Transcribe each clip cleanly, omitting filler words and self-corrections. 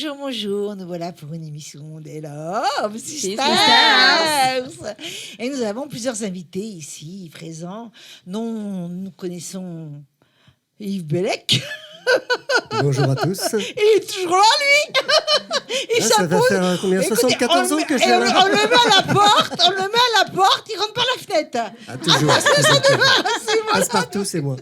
Bonjour, bonjour, nous voilà pour une émission des Love Sisters. Et nous avons plusieurs invités ici présents, dont nous connaissons Yves Bellec. Bonjour à tous. Il est toujours là, lui. Il ça va faire combien, 74 ans que je suis là. On le met à la porte, il rentre par la fenêtre. Ah, toujours. C'est moi. Passe-partout, c'est moi.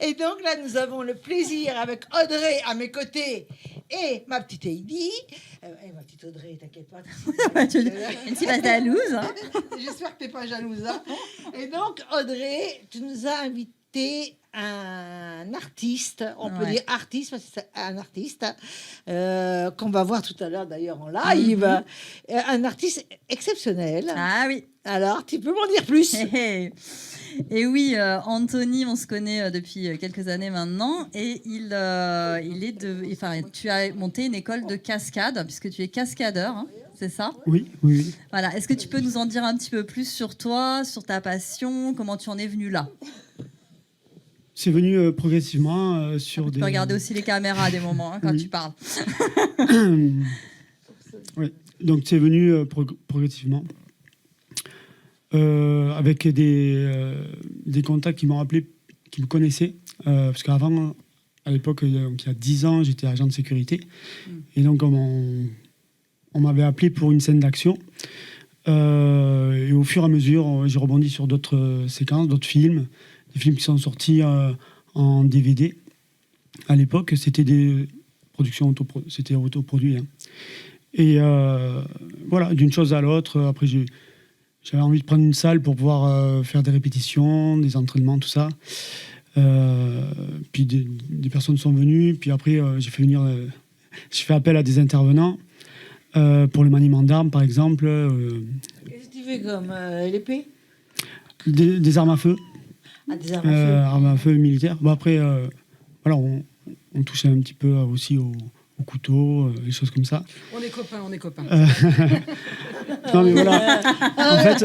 Et donc là, nous avons le plaisir avec Audrey à mes côtés et ma petite Heidi. Ma petite Audrey, t'inquiète pas. Une petite jalouse. Hein. J'espère que t'es pas jalouse. Hein. Et donc, Audrey, tu nous as invité un artiste, on peut dire artiste, parce que c'est un artiste qu'on va voir tout à l'heure d'ailleurs en live. Un artiste exceptionnel. Ah oui. Alors, tu peux m'en dire plus? Et oui, Anthony, on se connaît depuis quelques années maintenant, et tu as monté une école de cascade, puisque tu es cascadeur, hein, c'est ça? Oui. Voilà. Est-ce que tu peux nous en dire un petit peu plus sur toi, sur ta passion, comment tu en es venu là? C'est venu progressivement sur tu des... peux regarder aussi les caméras à des moments quand tu parles. Oui. Donc c'est venu progressivement. Avec des contacts qui m'ont appelé, qui me connaissaient. Parce qu'avant, à l'époque, il y a 10 ans, j'étais agent de sécurité. Et donc, on m'avait appelé pour une scène d'action. Et au fur et à mesure, j'ai rebondi sur d'autres séquences, d'autres films. Des films qui sont sortis en DVD. À l'époque, c'était des productions c'était autoproduit. Hein. Et voilà, d'une chose à l'autre. Après, j'avais envie de prendre une salle pour pouvoir faire des répétitions, des entraînements, tout ça. Puis des personnes sont venues. Puis après, j'ai fait appel à des intervenants pour le maniement d'armes, par exemple. Qu'est-ce que tu fais comme l'épée? Des armes à feu. Ah, des armes à feu. Armes à feu militaires. Bon, après, voilà, on touchait un petit peu aussi au couteau, des choses comme ça. On est copains. Non, mais voilà. En fait,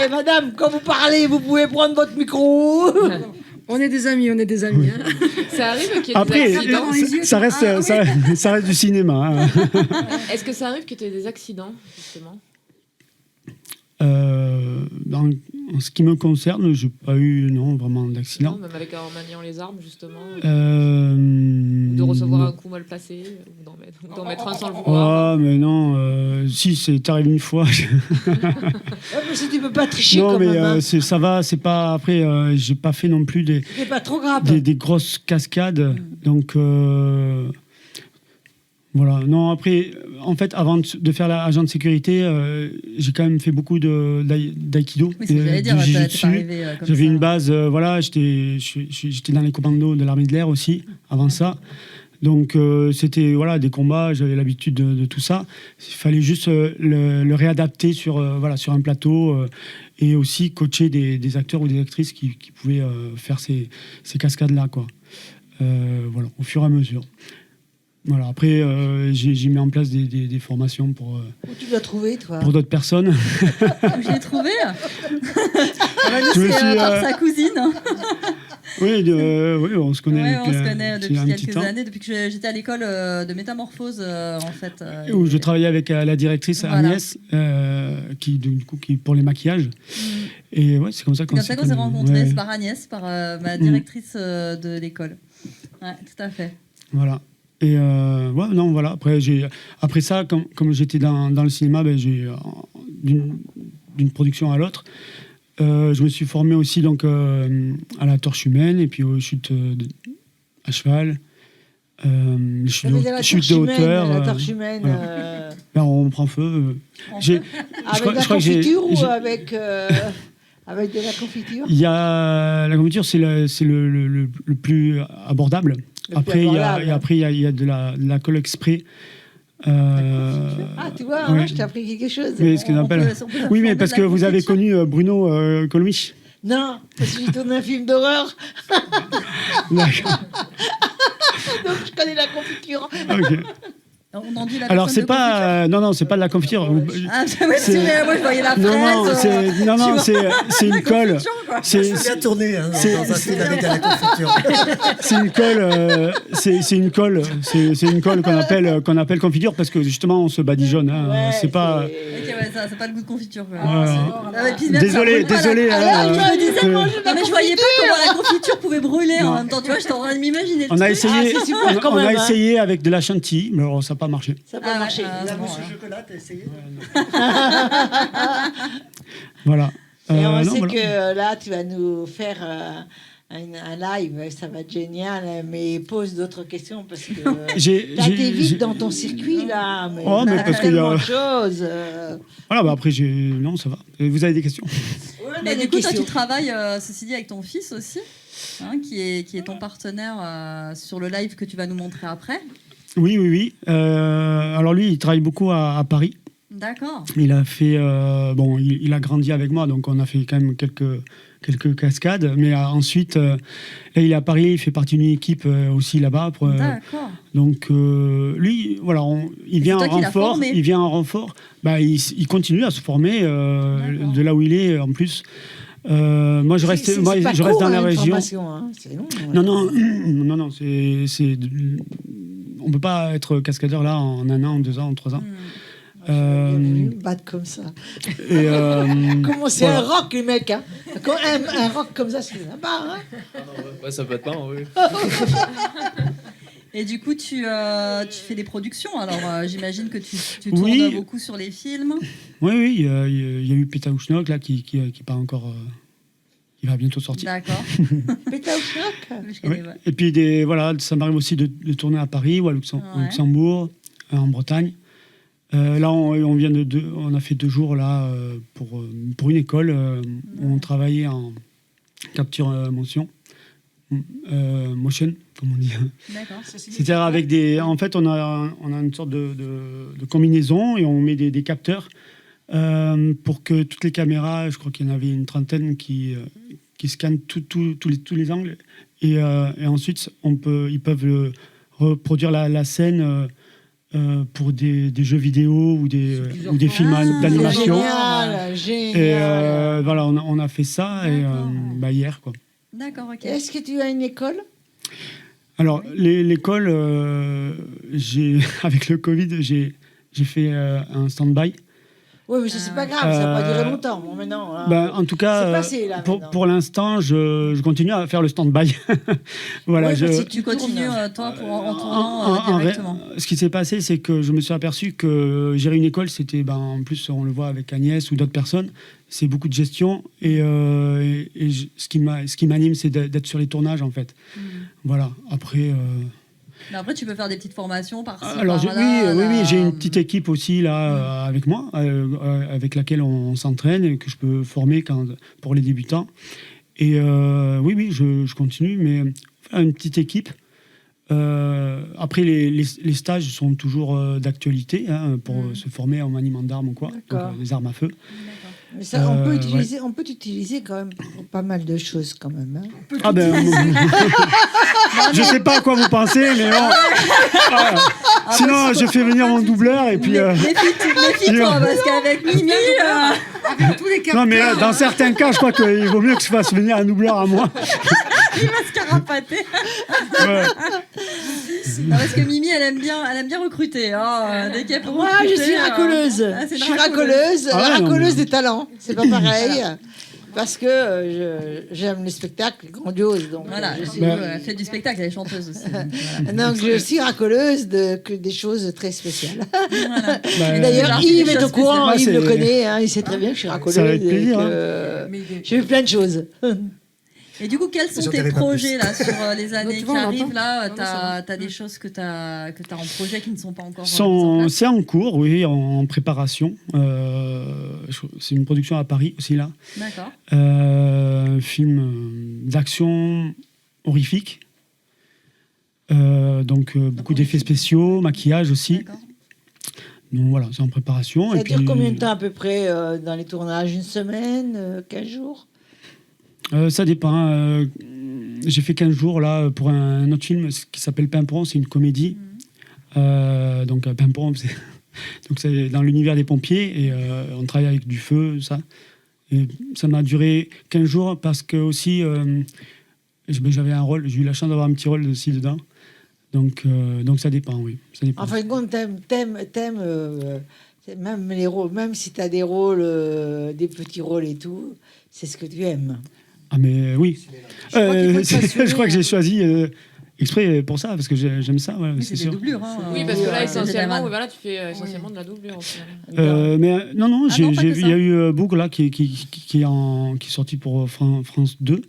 madame, quand vous parlez, vous pouvez prendre votre micro. On est des amis. Hein. Ça arrive qu'il y ait après, des accidents. ça reste du cinéma. Hein. Est-ce que ça arrive que tu aies des accidents, justement? En ce qui me concerne, je n'ai pas eu vraiment d'accident. Non, même en maniant les armes, justement. De recevoir un coup mal placé, ou d'en mettre un sans le vouloir. Ah, mais non. Si, c'est arrivé une fois. Mais si tu peux pas tricher non, quand mais même. ça va. C'est pas. Après, j'ai pas fait non plus c'est pas trop grave. des grosses cascades. Donc. Voilà. Non, après, en fait, avant de faire l'agent de sécurité, j'ai quand même fait beaucoup d'aïkido, oui, du jiu-jitsu. J'avais une base, voilà, j'étais dans les commandos de l'armée de l'air aussi, avant ça. Donc, c'était voilà, des combats, j'avais l'habitude de tout ça. Il fallait juste le réadapter sur un plateau et aussi coacher des acteurs ou des actrices qui pouvaient faire ces cascades-là, quoi. Voilà, au fur et à mesure. Voilà, après, j'ai mis en place des formations pour... Où tu l'as trouvé, toi? Pour d'autres personnes. Où je l'ai trouvé? C'est par sa cousine. Oui, on se connaît depuis quelques années, depuis que j'étais à l'école de métamorphose, en fait. Où je travaillais avec la directrice Agnès, qui pour les maquillages. Et ouais, c'est comme ça qu'on s'est rencontrés. Ouais. C'est par Agnès, par ma directrice de l'école. Ouais, tout à fait. Voilà. Et non, voilà. Après ça, comme j'étais dans le cinéma, j'ai d'une production à l'autre. Je me suis formé aussi donc à la torche humaine et puis aux chutes à cheval, chutes de hauteur. La torche humaine. Voilà. Là, on prend feu. Avec la confiture ou avec de la confiture? Il y a la confiture, c'est le plus abordable. Après, il y a de la colle exprès. Ah, tu vois, ouais. Je t'ai appris quelque chose. Mais ce qu'on appelle... Oui, mais parce que vous avez connu Bruno Colmich. Non, parce que j'ai tourné un film d'horreur. D'accord. Donc, je connais la confiture. Ok. On en dit la Alors, personne c'est de pas. Non, c'est pas de la confiture. Ah, ouais, C'est- moi, je voyais la fraise. Non, c'est une colle. C'est bien tourné hein, dans un film avec de la confiture. C'est une colle. C'est une colle. C'est une colle qu'on appelle confiture parce que justement, on se badigeonne. Hein. Ouais, c'est pas. Ok, ouais, ça, c'est pas le goût de confiture. Quoi. Voilà. Et puis même, ça Désolé. brûle pas, la- Alors, je me disais, euh, moi, Non, mais je voyais pas comment la confiture pouvait brûler en même temps. Tu vois, j'étais en train de m'imaginer. On a essayé. c'est super quand On a même, hein. essayé avec de la chantilly, mais alors, ça n'a pas marché. Ça peut marcher. La bon, mousse ouais. au chocolat, t'as essayé? Voilà. Et on Non, sait voilà. que là, tu vas nous faire un live, ça va être génial, mais pose d'autres questions parce que t'as été vite dans ton circuit là, mais Oh, mais t'as parce qu'il y tellement a- de choses. Voilà, bah après, non, ça va. Vous avez des questions? Mais du coup, toi, tu travailles, ceci dit, avec ton fils aussi, hein, qui est ton partenaire sur le live que tu vas nous montrer après. Oui. Alors lui, il travaille beaucoup à Paris. D'accord. Il a fait, il a grandi avec moi, donc on a fait quand même quelques cascades. Mais ensuite, là, il est à Paris, il fait partie d'une équipe aussi là-bas. D'accord. Donc lui, voilà, il vient toi en qui l'as renfort. formé. Il vient en renfort. Bah, il continue à se former de là où il est en plus. Moi, je reste dans la région. Hein. C'est long. Non, on peut pas être cascadeur là en 1 an, en 2 ans, en 3 ans. J'aurais bien voulu me battre comme ça. Et, Comment c'est voilà. un rock, les mecs, hein. Un rock comme ça, c'est là-bas, hein. Ouais, ça peut être pas, oui. Et du coup, tu fais des productions. Alors, j'imagine que tu tournes Oui. beaucoup sur les films. Oui, il y a eu Pétaouchnok là qui pas encore, qui va bientôt sortir. D'accord. Péta au choc. Je connais, Ouais. ouais. Et puis ça m'arrive aussi de tourner à Paris ou au Ouais. Luxembourg, en Bretagne. Là, on a fait 2 jours là pour une école où on travaillait en capture motion, comme on dit. D'accord. C'est-à-dire avec en fait, on a une sorte de combinaison et on met des capteurs pour que toutes les caméras, je crois qu'il y en avait une trentaine qui scannent tous les angles et ensuite ils peuvent reproduire la scène pour des jeux vidéo ou des films d'animation. Génial. Et voilà, on a fait ça et, hier quoi. D'accord, ok. Est-ce que tu as une école? Alors, l'école, avec le Covid, j'ai fait un stand-by. Oui, mais ça, c'est pas grave, ça va pas durer longtemps. Bon, maintenant, hein. En tout cas, C'est passé, là, maintenant. pour l'instant, je continue à faire le stand-by. Voilà, Ouais, parce que Tu continues, toi, en tournant en directement. ce qui s'est passé, c'est que je me suis aperçu que gérer une école, c'était, en plus, on le voit avec Agnès ou d'autres personnes, c'est beaucoup de gestion. Et ce qui m'anime, c'est d'être sur les tournages, en fait. Voilà. Après. Mais après, tu peux faire des petites formations par-ci, Alors, par-là. oui, j'ai une petite équipe aussi là avec moi, avec laquelle on s'entraîne et que je peux former pour les débutants. Et oui, je continue, mais une petite équipe. Après, les stages sont toujours d'actualité pour se former en maniement d'armes ou quoi, donc, les armes à feu. Mais ça, on peut t'utiliser quand même pour pas mal de choses quand même. Hein. Ah ben, je sais pas à quoi vous pensez, mais bon. Sinon, je fais venir mon doubleur et puis. Méfie-toi, parce qu'avec Mimi. Avec tous les capteurs. Non, mais dans certains cas, je crois qu'il vaut mieux que je fasse venir un doubleur à moi. Il va se carapater. Ouais. Non, parce que Mimi, elle aime bien recruter. Hein. Dès qu'elle peut Moi, recruter, je suis racoleuse. Ah, c'est Je une suis racoleuse, Ah ouais, non, racoleuse mais- des talents. C'est pas pareil. Parce que j'aime le spectacle grandiose. Donc Voilà, je suis... elle fait du spectacle, elle est chanteuse aussi. Donc, voilà. Donc, je suis racoleuse que des choses très spéciales. Voilà. Bah, Et d'ailleurs, genre, Yves des est au choses courant, spéciales. Yves le Ouais, c'est- connaît, hein, il sait très bien que je suis racoleuse. Ça va avec plaisir, et que Mais j'ai vu plein de choses. Et du coup, quels sont J'en tes dirai pas projets là, sur les années Tu qui vois, on arrivent entend. là? Non, ça T'as des choses que t'as en projet qui ne sont pas encore mises en place? C'est en cours, oui, en préparation. C'est une production à Paris aussi, là. D'accord. Un film d'action horrifique. Donc, beaucoup d'effets spéciaux, maquillage aussi. D'accord. Donc voilà, c'est en préparation. Ça et dure puis, combien de temps à peu près dans les tournages? Une semaine 15 jours? Ça dépend. J'ai fait 15 jours là pour un autre film qui s'appelle Pimpon, c'est une comédie Donc à Paimpont, donc c'est dans l'univers des pompiers et on travaille avec du feu, ça. Et ça m'a duré 15 jours parce que aussi j'avais un rôle, j'ai eu la chance d'avoir un petit rôle aussi dedans. Donc ça dépend, oui. Ça dépend. En fin de compte, t'aimes même les rôles, même si tu as des rôles, des petits rôles et tout, c'est ce que tu aimes. Ah mais oui. Je crois que j'ai choisi exprès pour ça, parce que j'aime ça. Voilà, oui, c'est des doublures. Hein, oui, parce que là, essentiellement, voilà, tu fais essentiellement de la doublure. Mais non, il y a eu Bourg là, qui est sorti pour France 2,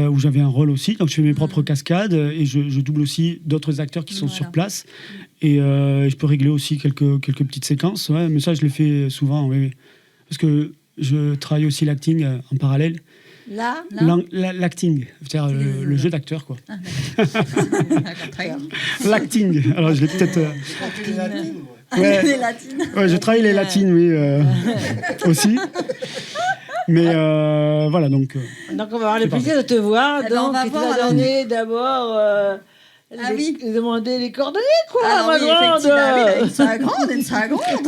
où j'avais un rôle aussi. Donc je fais mes propres cascades et je double aussi d'autres acteurs qui sont sur place. Et je peux régler aussi quelques petites séquences. Ouais, mais ça, je le fais souvent. Oui. Parce que je travaille aussi l'acting en parallèle. L'acting, c'est-à-dire le jeu d'acteur, quoi. L'acting. Alors, je l'ai peut-être. Les latines. Ouais, je travaille les latines, oui, aussi. Mais voilà, donc. Donc, on va avoir le plaisir de te voir. Donc, tu vas donner d'abord. Demander les coordonnées, quoi, ma grande. Une grande.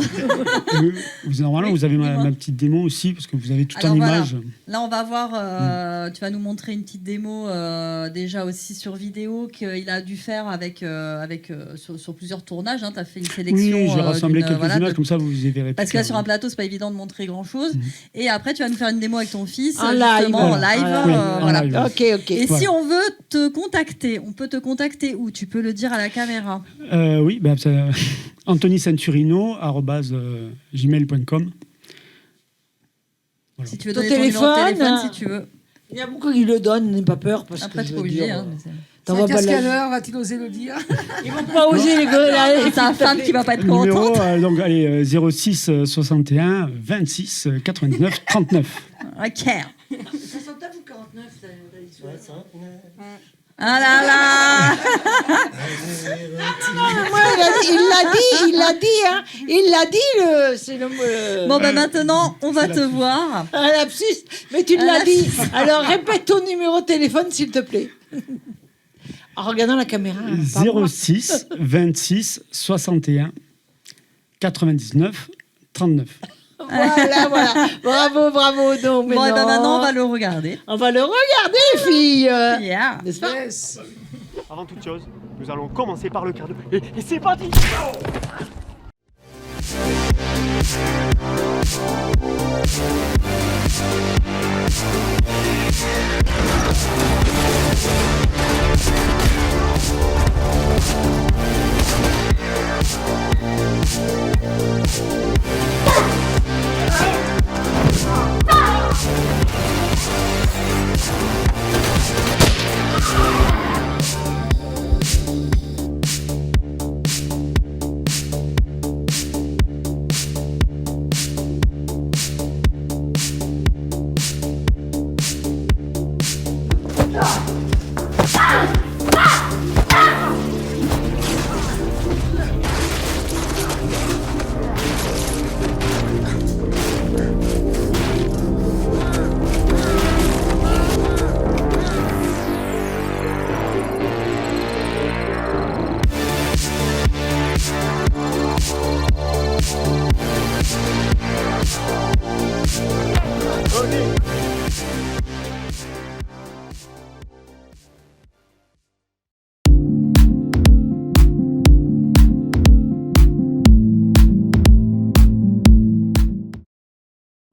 Normalement, vous avez ma petite démo aussi, parce que vous avez tout en image. Là, on va voir, tu vas nous montrer une petite démo déjà aussi sur vidéo qu'il a dû faire sur plusieurs tournages. Tu as fait une sélection. Oui, j'ai rassemblé quelques images, comme ça vous y verrez. Parce que là, sur un plateau, c'est pas évident de montrer grand-chose. Et après, tu vas nous faire une démo avec ton fils, en live. Voilà. Ok. Et si on veut te contacter, on peut te contacter où? Tu peux le dire à la caméra. Oui, Anthony Centurino @gmail.com. Voilà. Si tu veux donner ton numéro de téléphone, si tu veux. Il y a beaucoup qui le donnent, n'aie pas peur. Parce après, tu que pas obligé. Son cascadeur, va-t-il oser le dire? Ils vont pas oser les gars. C'est ta femme qui va pas être contente. Numéro, donc, allez, 06 61 26 99 39. Ok. 69 ou 49, Ah là là. Il l'a dit, c'est le... Bon, maintenant, on va te voir. Un lapsus, mais tu l'as dit. Alors, répète ton numéro de téléphone, s'il te plaît. En regardant la caméra. 06 26 61 99 39. Voilà. Bravo. Donc, maintenant, on va le regarder. On va le regarder, les filles. Yeah. N'est-ce pas? Yes. Avant toute chose, nous allons commencer par le quart de... Et c'est parti.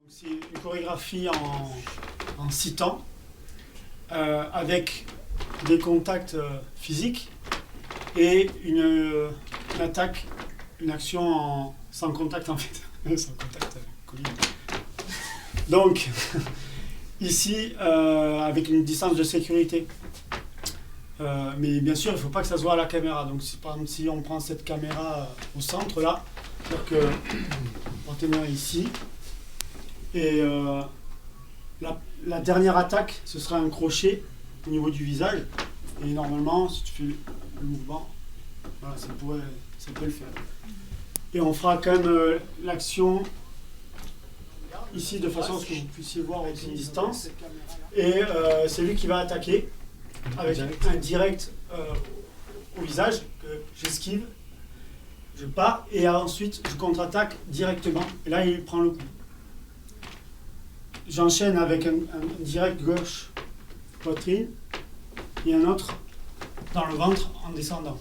C'est une chorégraphie en 6 temps, avec des contacts physiques et une attaque, une action sans contact en fait. Sans contact Covid. Donc, ici, avec une distance de sécurité. Mais bien sûr, il ne faut pas que ça se voit à la caméra. Donc, par exemple, si on prend cette caméra au centre, là, c'est-à-dire que portez-moi ici. Et la dernière attaque, ce sera un crochet au niveau du visage. Et normalement, si tu fais le mouvement, voilà, ça peut le faire. Et on fera quand même l'action ici de façon à ce que vous puissiez voir aussi une distance. Et c'est lui qui va attaquer avec un direct au visage que j'esquive. je pars et ensuite je contre-attaque directement. Et là, il prend le coup. J'enchaîne avec un direct gauche poitrine et un autre dans le ventre en descendant.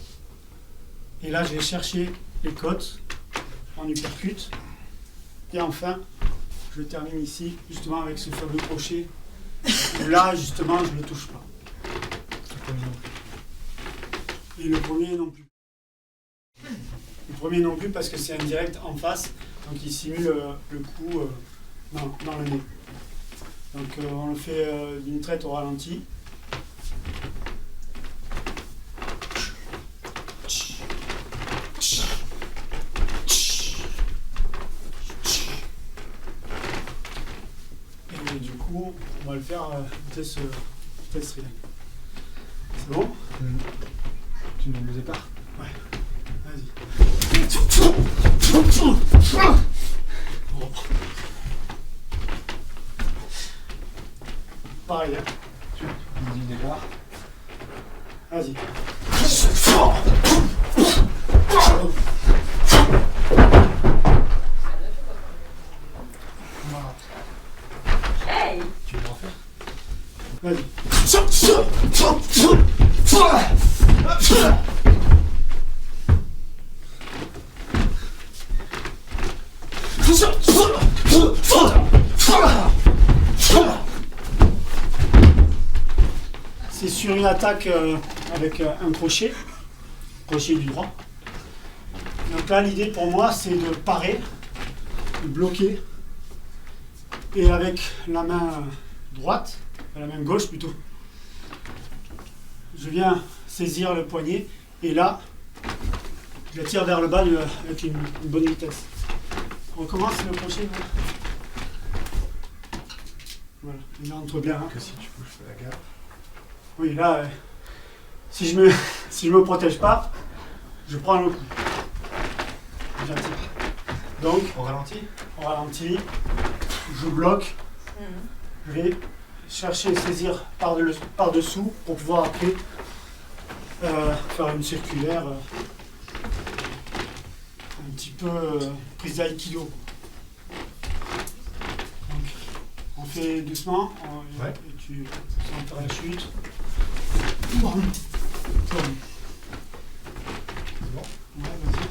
Et là, je vais chercher les côtes en uppercut. Et enfin, je termine ici, justement avec ce fameux crochet. Où là, justement, je ne le touche pas. Et le premier non plus. Le premier non plus parce que c'est un direct en face, donc il simule le coup dans le nez. Donc on le fait d'une traite au ralenti. Et du coup, on va le faire vitesse trilingue. C'est bon? Tu nous le départs? Ouais. Vas-y. Pareil, hein. Tu dis départ. Vas-y. Hey. Tu veux en faire? Vas-y. C'est sur une attaque avec un crochet du droit. Donc là, l'idée pour moi, c'est de parer, de bloquer, et avec la main droite, la main gauche plutôt, je viens saisir le poignet, et là, je la tire vers le bas avec une bonne vitesse. On recommence le crochet. Voilà, il entre bien. Hein. Que si tu bouges pas la gaffe. Oui, là, si je me protège pas, je prends le coup. J'attire. Donc, On ralentit, je bloque, je vais chercher, saisir par-dessous pour pouvoir après faire une circulaire un petit peu prise d'aïkido. Donc, on fait doucement, Ouais. et tu sens faire la chute. Tourne. C'est bon? Ouais, vas-y.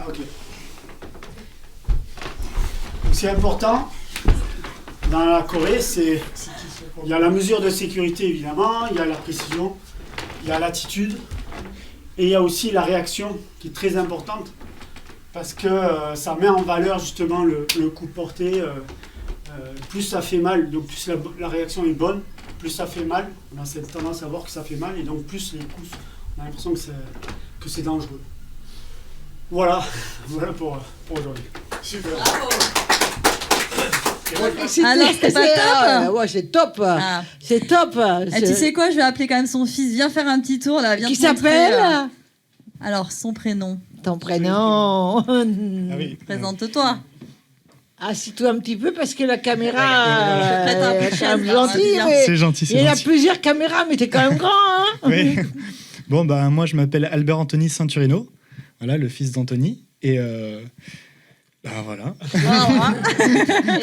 Ok. Donc c'est important dans la Corée, il y a la mesure de sécurité évidemment, il y a la précision, il y a l'attitude et il y a aussi la réaction qui est très importante parce que ça met en valeur justement le coup porté. Plus ça fait mal, donc plus la réaction est bonne, plus ça fait mal. On a cette tendance à voir que ça fait mal et donc plus les coups, on a l'impression que c'est dangereux. Voilà, voilà pour aujourd'hui. Super. Alors, c'était pas top? Ouais, c'est top. Ah. C'est top. Eh, tu sais quoi, je vais appeler quand même son fils. Viens faire un petit tour là. Viens Qui te montrer, s'appelle Alors, son prénom. Ton prénom. Ah oui. Présente-toi. Assis-toi un petit peu parce que la caméra Je prête un peu de est quand même chaise, là, gentille. vas-y, Mais C'est gentil, il y c'est a gentil. plusieurs caméras, mais t'es quand même grand. Hein. Oui. Bon, bah, moi, je m'appelle Albert Anthony Cinturino, voilà, le fils d'Anthony. Et bah, voilà.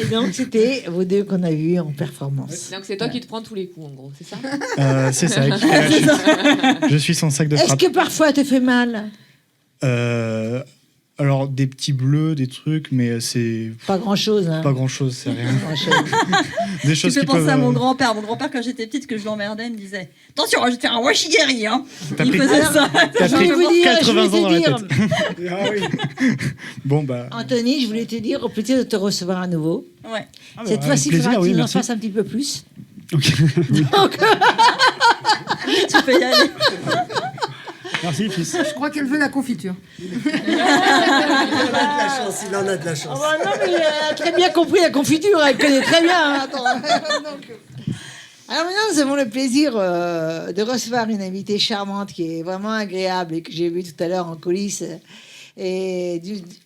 Et donc, c'était vous deux qu'on a vus en performance. Donc c'est toi qui te prends tous les coups, en gros, c'est ça? C'est ça. Je suis son sac de Est-ce frappe. que parfois, te fait mal? Alors, des petits bleus, des trucs, mais c'est Pas grand-chose. Hein. pas grand-chose, c'est rien. Pas grand-chose. Des Tu choses fais qui penser peuvent. à mon grand-père. Mon grand-père, quand j'étais petite, que je l'emmerdais, me disait attention, je vais te faire un washigiri. Hein. T'as Il pris- faisait ça. T'as Je pris voulais vous dire, 80 ans dans la dire, tête. Ah oui. Bon, bah. Anthony, je voulais te dire au plaisir de te recevoir à nouveau. Ouais. Ah, bah, Cette avec fois-ci, il plaisir, faudra que oui, tu nous en merci. fasses un petit peu plus. Ok. Tu peux y aller. Merci, fils. Je crois qu'elle veut la confiture. Il en a de la chance, il en a de la Ah chance. bah non, mais elle a très bien compris la confiture, elle connaît très bien. Hein, attends. Donc, alors maintenant, nous avons le plaisir de recevoir une invitée charmante qui est vraiment agréable et que j'ai vue tout à l'heure en coulisses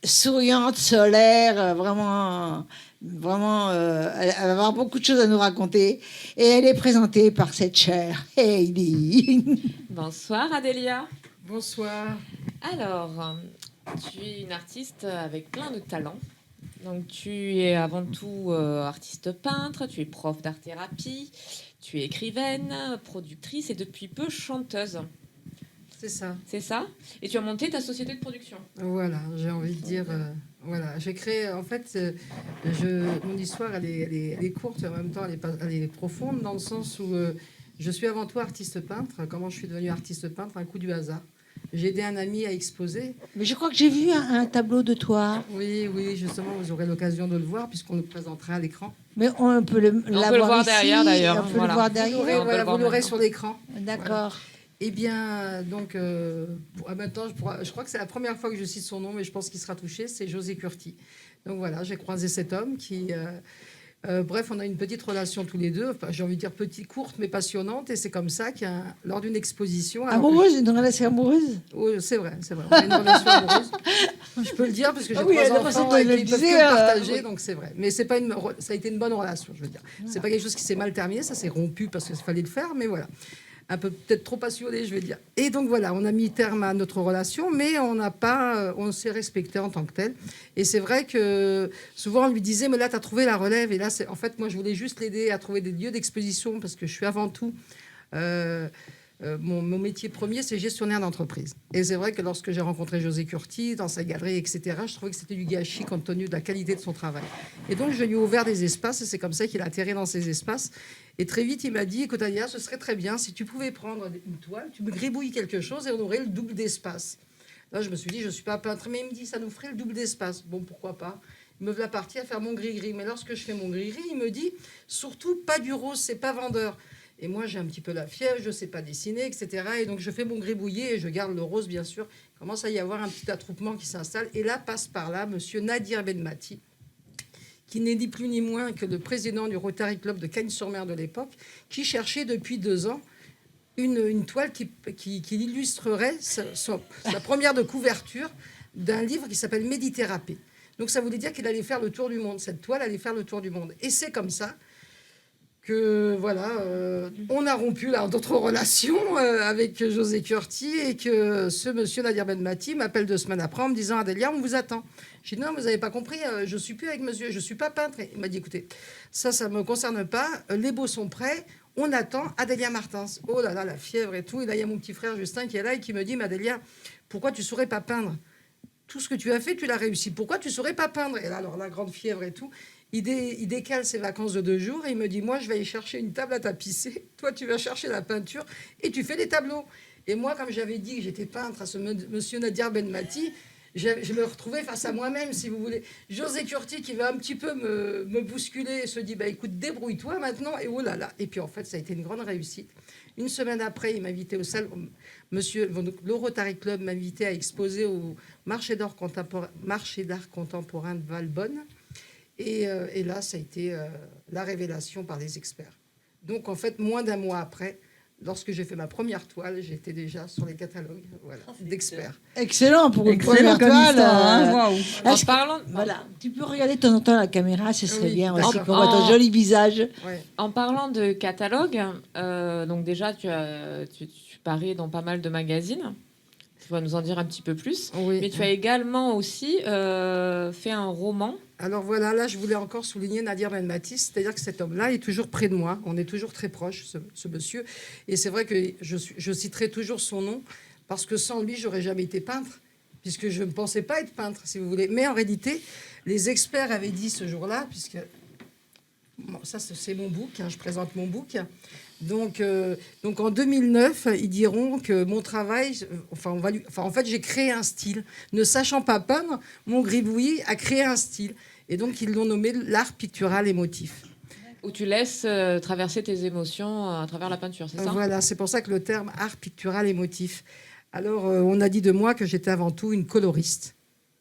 souriante, solaire, vraiment, vraiment, elle va avoir beaucoup de choses à nous raconter. Et elle est présentée par cette chère Heidi. Bonsoir Adélia. Bonsoir. Alors, tu es une artiste avec plein de talents. Donc, tu es avant tout artiste peintre, tu es prof d'art-thérapie, tu es écrivaine, productrice et depuis peu chanteuse. C'est ça. C'est ça. Et tu as monté ta société de production. Voilà, j'ai envie de dire. Voilà, j'ai créé. En fait, mon histoire, elle est courte et en même temps, elle est profonde dans le sens où je suis avant tout artiste peintre. Comment je suis devenue artiste peintre? Un coup du hasard. J'ai aidé un ami à exposer. Mais je crois que j'ai vu un tableau de toi. Oui, justement, vous aurez l'occasion de le voir puisqu'on le présentera à l'écran. Mais on peut le voir ici, derrière, d'ailleurs. On peut le voir derrière. Vous l'aurez sur l'écran. D'accord. Voilà. Eh bien, donc, maintenant, je crois que c'est la première fois que je cite son nom, mais je pense qu'il sera touché, c'est José Curti. Donc voilà, j'ai croisé cet homme qui... bref, on a une petite relation tous les deux, enfin, j'ai envie de dire petite, courte, mais passionnante, et c'est comme ça lors d'une exposition... Amoureuse, une relation amoureuse? Oui, c'est vrai, on a une relation amoureuse. Je peux le dire, parce que j'ai 3 enfants et qu'ils peuvent que le partager, donc c'est vrai. Mais c'est pas ça a été une bonne relation, je veux dire. C'est pas quelque chose qui s'est mal terminé, ça s'est rompu parce qu'il fallait le faire, mais voilà. Un peu peut-être trop passionné, je vais dire. Et donc voilà, on a mis terme à notre relation, mais on s'est respecté en tant que tel. Et c'est vrai que souvent on lui disait, mais là tu as trouvé la relève. Et là, en fait, moi je voulais juste l'aider à trouver des lieux d'exposition parce que je suis avant tout. Mon métier premier, c'est gestionnaire d'entreprise. Et c'est vrai que lorsque j'ai rencontré José Curti dans sa galerie, etc., je trouvais que c'était du gâchis compte tenu de la qualité de son travail. Et donc, je lui ai ouvert des espaces et c'est comme ça qu'il a atterri dans ces espaces. Et très vite, il m'a dit, écoute, Alia, ce serait très bien si tu pouvais prendre une toile, tu me gribouilles quelque chose et on aurait le double d'espace. Là, je me suis dit, je ne suis pas peintre, mais il me dit, ça nous ferait le double d'espace. Bon, pourquoi pas? Il me veut la partie à faire mon gris-gris. Mais lorsque je fais mon gris-gris, il me dit, surtout pas du rose, c'est pas vendeur. Et moi, j'ai un petit peu la fièvre, je ne sais pas dessiner, etc. Et donc, je fais mon gribouillis et je garde le rose, bien sûr. Il commence à y avoir un petit attroupement qui s'installe. Et là, passe par là, monsieur Nadir Benmati, qui n'est ni plus ni moins que le président du Rotary Club de Cagnes-sur-Mer de l'époque, qui cherchait depuis 2 ans une toile qui illustrerait sa première de couverture d'un livre qui s'appelle Méditerranée. Donc, ça voulait dire qu'il allait faire le tour du monde. Cette toile allait faire le tour du monde. Et c'est comme ça que voilà, on a rompu d'autres relations avec José Curti et que ce monsieur Nadir Benmati m'appelle 2 semaines après en me disant, Adélia, on vous attend. J'ai dit, non, vous n'avez pas compris, je ne suis plus avec monsieur, je ne suis pas peintre. Et il m'a dit, écoutez, ça ne me concerne pas, les beaux sont prêts, on attend Adélia Martins. Oh là là, la fièvre et tout. Et là, il y a mon petit frère Justin qui est là et qui me dit, mais Adélia, pourquoi tu ne saurais pas peindre? Tout ce que tu as fait, tu l'as réussi. Pourquoi tu ne saurais pas peindre? Et là, alors, la grande fièvre et tout. Il décale ses vacances de 2 jours et il me dit, moi, je vais aller chercher une table à tapisser. Toi, tu vas chercher la peinture et tu fais des tableaux. Et moi, comme j'avais dit que j'étais peintre à ce monsieur Nadir Benmati, je me retrouvais face à moi-même, si vous voulez. José Curti qui va un petit peu me bousculer et se dit, bah, écoute, débrouille-toi maintenant. Et oh là là. Et puis, en fait, ça a été une grande réussite. Une semaine après, il m'invitait au salon. Le Rotary Club m'invitait à exposer au marché d'art contemporain de Valbonne. Et là, ça a été la révélation par les experts. Donc, en fait, moins d'1 mois après, lorsque j'ai fait ma première toile, j'étais déjà sur les catalogues d'experts. Excellent pour une première toile. Waouh. En parlant... Voilà, tu peux regarder de temps en temps la caméra, ce serait bien aussi d'accord. pour voir ton joli visage. Ouais. En parlant de catalogue, donc déjà, tu parais dans pas mal de magazines. Tu vas nous en dire un petit peu plus. Oui. Mais tu as également aussi fait un roman. Alors voilà, là, je voulais encore souligner Nadir Benmati, c'est-à-dire que cet homme-là est toujours près de moi. On est toujours très proches, ce monsieur. Et c'est vrai que je citerai toujours son nom, parce que sans lui, j'aurais jamais été peintre, puisque je ne pensais pas être peintre, si vous voulez. Mais en réalité, les experts avaient dit ce jour-là, puisque... Bon, ça, c'est mon book, je présente mon book. Donc en 2009, ils diront que mon travail, en fait, j'ai créé un style. Ne sachant pas peindre, mon gribouillis a créé un style. Et donc, ils l'ont nommé l'art pictural émotif. Où tu laisses traverser tes émotions à travers la peinture, c'est ça? Voilà, c'est pour ça que le terme art pictural émotif. Alors, on a dit de moi que j'étais avant tout une coloriste.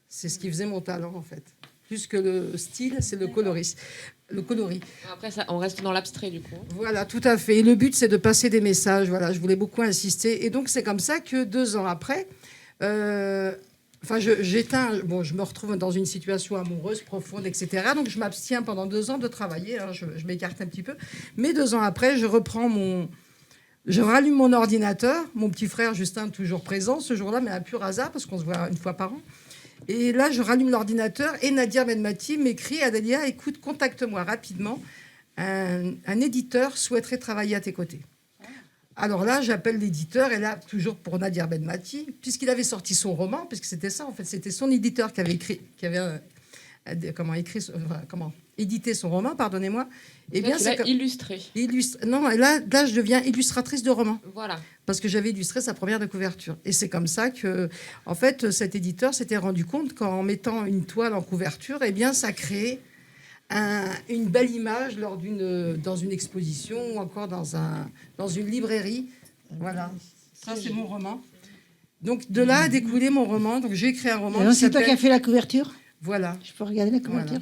C'est ce qui faisait mon talent, en fait. Plus que le style, c'est le coloriste. Le coloris. Après, ça, on reste dans l'abstrait, du coup. Voilà, tout à fait. Et le but, c'est de passer des messages. Voilà, je voulais beaucoup insister. Et donc, c'est comme ça que 2 ans après, Enfin, j'éteins. Bon, je me retrouve dans une situation amoureuse profonde, etc. Donc, je m'abstiens pendant 2 ans de travailler. Hein, je m'écarte un petit peu. Mais 2 ans après, je rallume mon ordinateur. Mon petit frère Justin, toujours présent ce jour-là, mais à pur hasard, parce qu'on se voit une fois par an. Et là, je rallume l'ordinateur et Nadir Benmati m'écrit: Adélia, écoute, contacte-moi rapidement. Un éditeur souhaiterait travailler à tes côtés. Alors là, j'appelle l'éditeur, et là, toujours pour Nadir Benmati, puisqu'il avait sorti son roman, puisque c'était ça, en fait, c'était son éditeur qui avait édité son roman, pardonnez-moi. Et bien, c'est illustré. Non, là, je deviens illustratrice de roman. Voilà. Parce que j'avais illustré sa première de couverture. Et c'est comme ça que, en fait, cet éditeur s'était rendu compte qu'en mettant une toile en couverture, eh bien, ça créait une belle image dans une exposition ou encore dans une librairie. Voilà. Ça, c'est mon roman. Donc, de là a découlé mon roman. Donc, j'ai écrit un roman. C'est toi qui as fait la couverture? Voilà. Je peux regarder la couverture?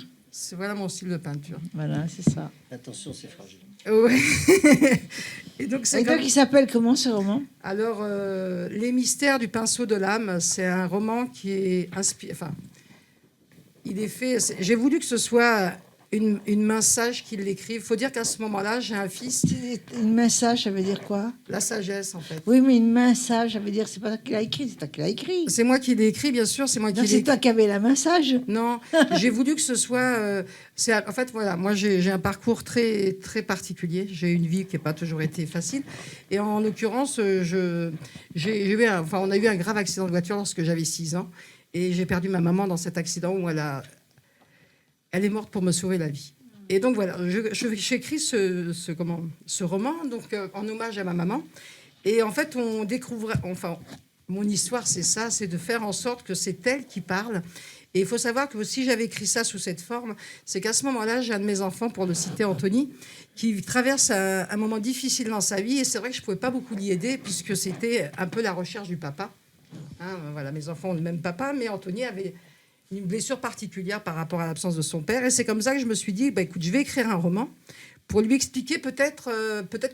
Voilà mon style de peinture. Voilà, c'est ça. Attention, c'est fragile. Ouais. Et donc, c'est toi qui s'appelle comment, ce roman? Alors, Les mystères du pinceau de l'âme, c'est un roman qui est inspiré. Enfin, il est fait. J'ai voulu que ce soit une main sage qui l'écrive. Il faut dire qu'à ce moment-là, j'ai un fils. Une main sage, ça veut dire quoi? La sagesse, en fait. Oui, mais une main sage, ça veut dire c'est pas toi qui l'as écrit, c'est toi qui l'as écrit. C'est moi qui l'ai écrit, bien sûr. C'est moi qui l'ai. C'est toi qui avais la main sage. Non, j'ai voulu que ce soit. En fait, voilà, moi j'ai un parcours très très particulier. J'ai une vie qui n'a pas toujours été facile. Et en l'occurrence, on a eu un grave accident de voiture lorsque j'avais 6 ans, et j'ai perdu ma maman dans cet accident où elle est morte pour me sauver la vie. Et donc voilà, j'écris ce roman donc en hommage à ma maman. Et en fait, mon histoire, c'est ça, c'est de faire en sorte que c'est elle qui parle. Et il faut savoir que si j'avais écrit ça sous cette forme, c'est qu'à ce moment-là, j'ai un de mes enfants, pour le citer, Anthony, qui traverse un moment difficile dans sa vie. Et c'est vrai que je ne pouvais pas beaucoup l'y aider, puisque c'était un peu la recherche du papa. Hein, voilà, mes enfants ont le même papa, mais Anthony avait une blessure particulière par rapport à l'absence de son père. Et c'est comme ça que je me suis dit, écoute, je vais écrire un roman pour lui expliquer peut-être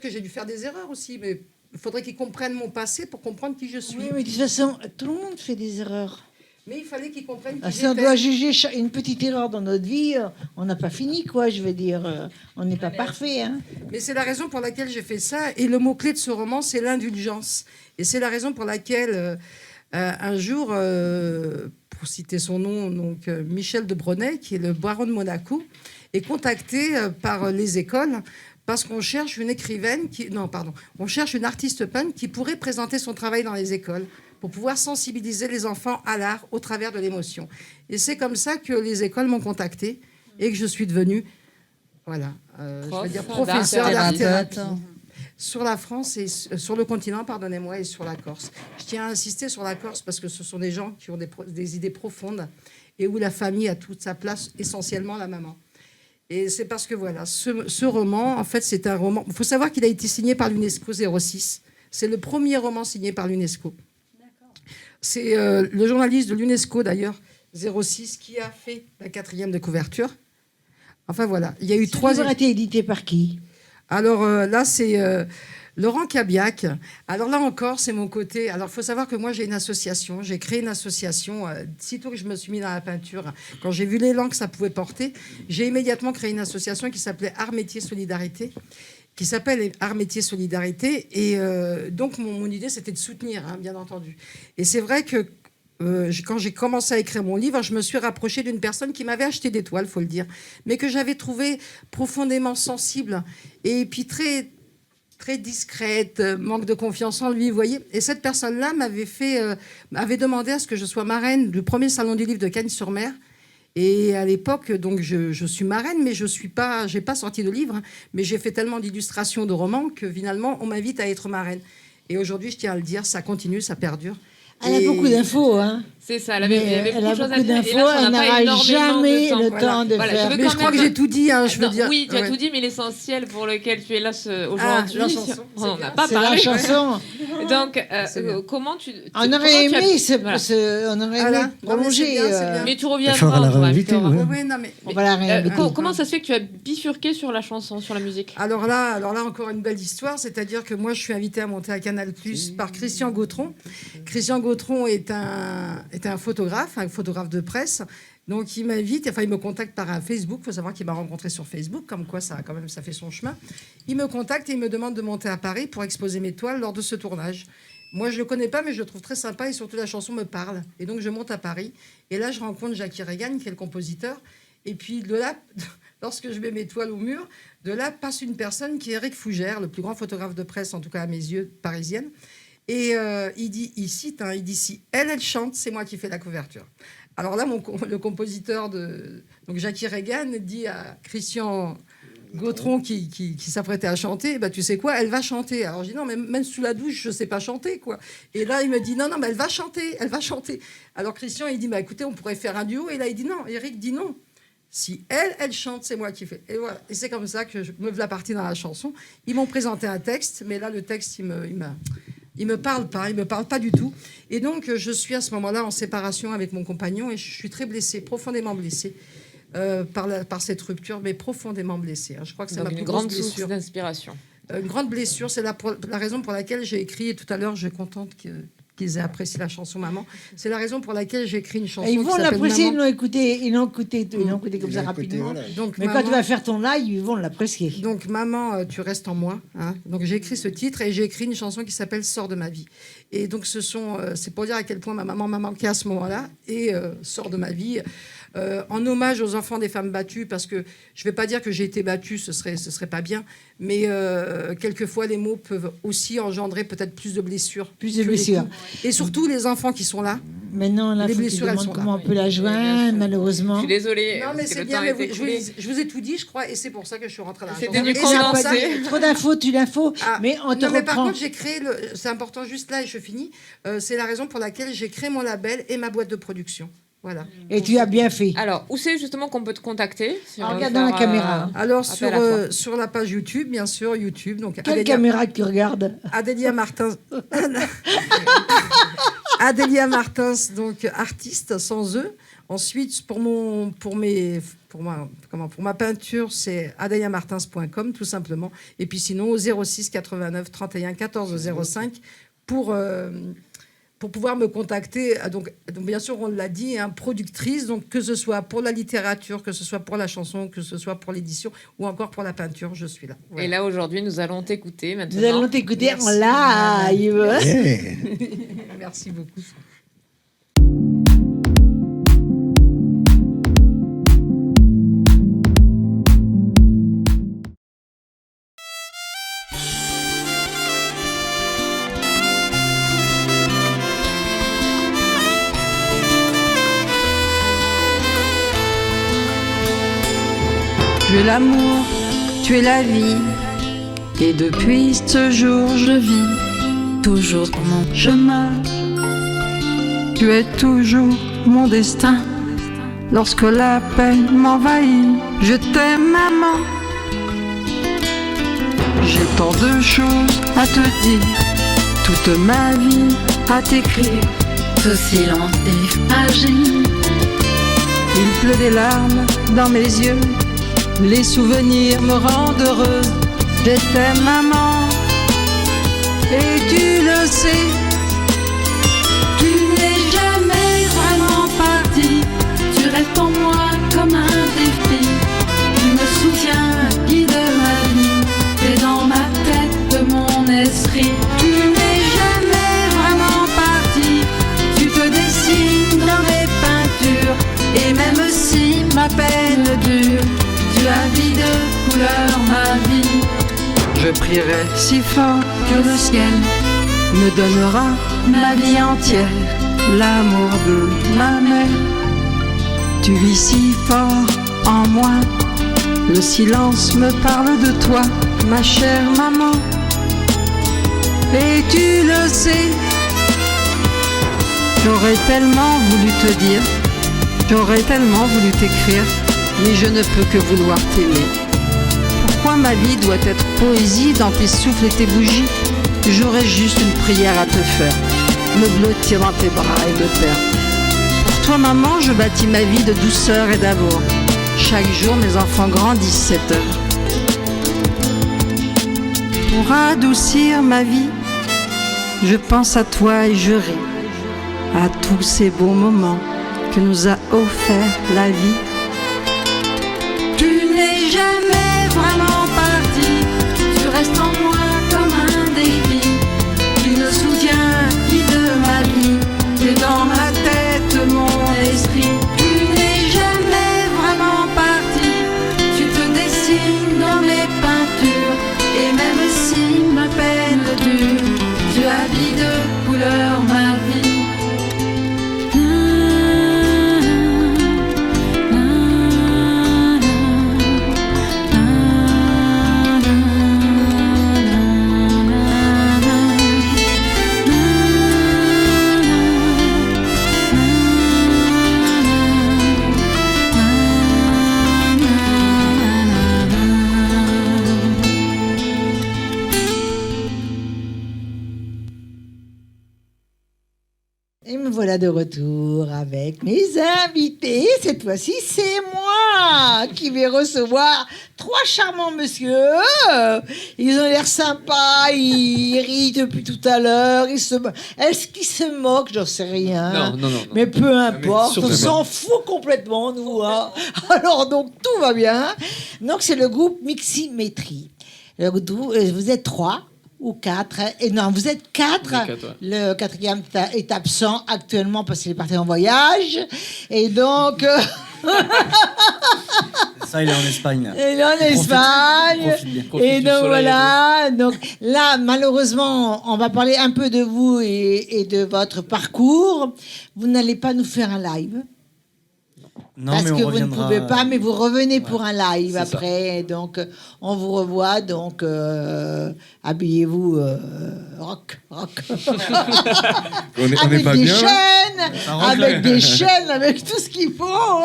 que j'ai dû faire des erreurs aussi, mais il faudrait qu'il comprenne mon passé pour comprendre qui je suis. Oui, mais de toute façon, tout le monde fait des erreurs. Mais il fallait qu'il comprenne qui Si j'étais. on doit juger une petite erreur dans notre vie, on n'a pas fini, quoi, je veux dire. On n'est pas parfait, hein. Mais c'est la raison pour laquelle j'ai fait ça. Et le mot-clé de ce roman, c'est l'indulgence. Et c'est la raison pour laquelle, un jour, pour citer son nom, donc Michel de Brenay, qui est le baron de Monaco, est contacté par les écoles parce qu'on cherche une écrivaine on cherche une artiste peintre qui pourrait présenter son travail dans les écoles pour pouvoir sensibiliser les enfants à l'art au travers de l'émotion. Et c'est comme ça que les écoles m'ont contacté et que je suis devenue, professeur d'art-thérapie sur la France et sur le continent, pardonnez-moi, et sur la Corse. Je tiens à insister sur la Corse parce que ce sont des gens qui ont des idées profondes et où la famille a toute sa place, essentiellement la maman. Et c'est parce que voilà, ce roman, en fait, c'est un roman. Il faut savoir qu'il a été signé par l'UNESCO 06. C'est le premier roman signé par l'UNESCO. C'est le journaliste de l'UNESCO, d'ailleurs, 06, qui a fait la 4e de couverture. Enfin voilà, il y a eu 3. Ça a été édité par qui? Alors là, c'est Laurent Cabiac. Alors là encore, c'est mon côté. Alors il faut savoir que moi, j'ai une association. J'ai créé une association. Sitôt que je me suis mis dans la peinture, quand j'ai vu l'élan que ça pouvait porter, j'ai immédiatement créé une association qui s'appelait Art Métier Solidarité. Et donc, mon idée, c'était de soutenir, hein, bien entendu. Et c'est vrai que quand j'ai commencé à écrire mon livre, je me suis rapprochée d'une personne qui m'avait acheté des toiles, faut le dire, mais que j'avais trouvée profondément sensible et puis très, très discrète, manque de confiance en lui, vous voyez. Et cette personne-là m'avait demandé à ce que je sois marraine du premier salon du livre de Cagnes-sur-Mer. Et à l'époque, donc, je suis marraine, mais j'ai pas sorti de livre, mais j'ai fait tellement d'illustrations de romans que finalement, on m'invite à être marraine. Et aujourd'hui, je tiens à le dire, ça continue, ça perdure. Elle a beaucoup d'infos, hein. C'est ça, elle avait beaucoup de choses à dire. Elle n'aura jamais le temps de faire. Mais je crois que j'ai tout dit, hein, je veux dire. Oui, tu as tout dit, mais l'essentiel pour lequel tu es là aujourd'hui, la chanson, on n'a pas c'est parlé. la chanson. Donc, comment tu... On aurait aimé prolonger. Mais tu reviendras. On va la réinviter, On va la réinviter. Comment ça se fait que tu as bifurqué sur la chanson, sur la musique? Alors là, encore une belle histoire, c'est-à-dire que moi, je suis invitée à monter à Canal+ par Christian Gautron. Christian Gautron est un photographe de presse. Donc il m'invite, enfin il me contacte par un Facebook. Il faut savoir qu'il m'a rencontré sur Facebook, comme quoi ça fait son chemin. Il me contacte et il me demande de monter à Paris pour exposer mes toiles lors de ce tournage. Moi, je le connais pas, mais je le trouve très sympa et surtout la chanson me parle. Et donc je monte à Paris et là je rencontre Jackie Reagan, qui est le compositeur. Et puis de là, lorsque je mets mes toiles au mur, de là passe une personne qui est Eric Fougère, le plus grand photographe de presse, en tout cas à mes yeux, parisienne. Et il cite, il dit si elle chante, c'est moi qui fais la couverture. Alors là, le compositeur donc Jackie Reagan dit à Christian Gautron qui s'apprêtait à chanter, bah, tu sais quoi, elle va chanter. Alors je dis non, mais même sous la douche, je sais pas chanter, quoi. Et là, il me dit non, mais elle va chanter. Alors Christian, il dit bah écoutez, on pourrait faire un duo. Et là, il dit non, Eric dit non. Si elle chante, c'est moi qui fais. Et voilà. Et c'est comme ça que je me la partie dans la chanson. Ils m'ont présenté un texte, mais là, le texte, il me parle pas du tout. Et donc, je suis à ce moment-là en séparation avec mon compagnon et je suis très blessée, profondément blessée par cette rupture, mais profondément blessée. Je crois que c'est ma plus grande blessure. Source d'inspiration. Une grande blessure, c'est la raison pour laquelle j'ai écrit, et tout à l'heure, je suis contente qu'ils aient apprécié la chanson Maman. C'est la raison pour laquelle j'ai écrit une chanson. Et ils vont qui s'appelle l'apprécier, Maman. ils l'ont écouté comme ça rapidement. Voilà. Donc, Mais Maman, quand tu vas faire ton live, ils vont l'apprécier. Donc Maman, tu restes en moi. Donc j'ai écrit ce titre et j'ai écrit une chanson qui s'appelle Sors de ma vie. Et donc c'est pour dire à quel point ma maman m'a manqué à ce moment-là et Sors de ma vie. En hommage aux enfants des femmes battues, parce que je ne vais pas dire que j'ai été battue, ce serait pas bien, mais quelquefois les mots peuvent aussi engendrer peut-être plus de blessures. Et surtout les enfants qui sont là. Maintenant, là, les faut blessures, elles sont comment là. on peut la joindre, malheureusement. Je suis désolée. Non, mais parce que c'est le bien, temps mais est écoulé. je vous ai tout dit, je crois, et c'est pour ça que je suis rentrée là. C'était du Et c'est condensé. pour ça- Trop d'infos, mais on te non, mais par reprend. contre, j'ai créé, c'est important juste là et je finis, c'est la raison pour laquelle j'ai créé mon label et ma boîte de production. Voilà. Et tu as bien fait. Alors, où c'est justement qu'on peut te contacter si En on veut regardant faire, la caméra. Alors appel à toi. sur la page YouTube, bien sûr, YouTube. Donc Quelle caméra que tu regardes? Adélia Martins. Adélia Martins, donc artiste sans E. Ensuite, pour ma peinture, c'est adeliamartins.com tout simplement. Et puis sinon, au 06 89 31 14 05 pour pouvoir me contacter. Donc bien sûr, on l'a dit, productrice, donc que ce soit pour la littérature, que ce soit pour la chanson, que ce soit pour l'édition ou encore pour la peinture, je suis là. Voilà. Et là, aujourd'hui, nous allons t'écouter maintenant. Nous allons t'écouter en live. Merci beaucoup. Tu es l'amour, tu es la vie, et depuis ce jour je vis toujours mon chemin. Tu es toujours mon destin, lorsque la peine m'envahit, je t'aime maman. J'ai tant de choses à te dire, toute ma vie à t'écrire, ce silence est fragile. Il pleut des larmes dans mes yeux, les souvenirs me rendent heureux. Je t'aime maman, et tu le sais. Tu n'es jamais vraiment parti, tu restes en moi comme un défi. Tu me soutiens, guide ma vie, t'es dans ma tête, de mon esprit. Tu n'es jamais vraiment parti, tu te dessines dans mes peintures. Et même si ma peine dure, tu habilles de couleur ma vie. Je prierai si fort que le ciel me donnera ma vie entière, l'amour de ma mère. Tu vis si fort en moi, le silence me parle de toi, ma chère maman. Et tu le sais, j'aurais tellement voulu te dire, j'aurais tellement voulu t'écrire, mais je ne peux que vouloir t'aimer. Pourquoi ma vie doit être poésie dans tes souffles et tes bougies? J'aurais juste une prière à te faire, me blottir dans tes bras et me perdre. Pour toi maman, je bâtis ma vie de douceur et d'amour. Chaque jour mes enfants grandissent 7 heures. Pour adoucir ma vie, je pense à toi et je ris. à tous ces beaux moments que nous a offert la vie. Tu n'es jamais vraiment parti, tu restes en moi comme un débit qui me soutient, qui de ma vie, qui est dans ma tête, mon esprit. Tu n'es jamais vraiment parti, tu te dessines dans mes peintures, et même si ma peine dure, tu habilles de couleur ma vie. Et me voilà de retour avec mes invités. Cette fois-ci, c'est moi qui vais recevoir 3 charmants messieurs. Ils ont l'air sympas, ils rient depuis tout à l'heure. Est-ce qu'ils se moquent? J'en sais rien. Non. Mais peu importe, surtout on s'en fout complètement, nous. Hein. Alors, donc, tout va bien. Donc, c'est le groupe Miximétrie. Vous êtes 3. Ou 4. Et non, vous êtes 4. On est 4, ouais. Le 4e est absent actuellement parce qu'il est parti en voyage. Et donc... Ça, il est en Espagne. Il est en Espagne. Profite bien. Et donc voilà. Donc là, malheureusement, on va parler un peu de vous et de votre parcours. Vous n'allez pas nous faire un live. Non, Parce mais on que vous ne reviendra. pouvez pas, mais vous revenez pour un live c'est après. Donc, on vous revoit. Donc, habillez-vous rock. On n'est Avec pas des bien. chaînes, avec des chaînes, avec tout ce qu'il faut.